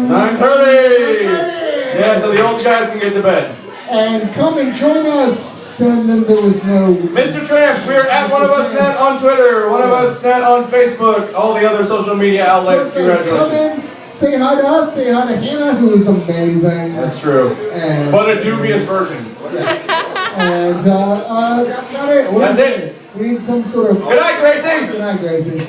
Speaker 2: 9:30. Yeah, so the old guys can get to bed.
Speaker 1: And come and join us. Then there was no.
Speaker 2: Mr. Tramps, we are at One of Us Net on Twitter, One of Us Net on Facebook, all the other social media outlets.
Speaker 1: Come
Speaker 2: Congratulations.
Speaker 1: in, say hi to us, say hi to Hannah, who is amazing.
Speaker 2: That's true.
Speaker 1: And,
Speaker 2: But a dubious virgin.
Speaker 1: yes. And that's about it.
Speaker 2: That's it.
Speaker 1: We need some sort of.
Speaker 2: Good night, Gracie.
Speaker 1: Good night, Gracie.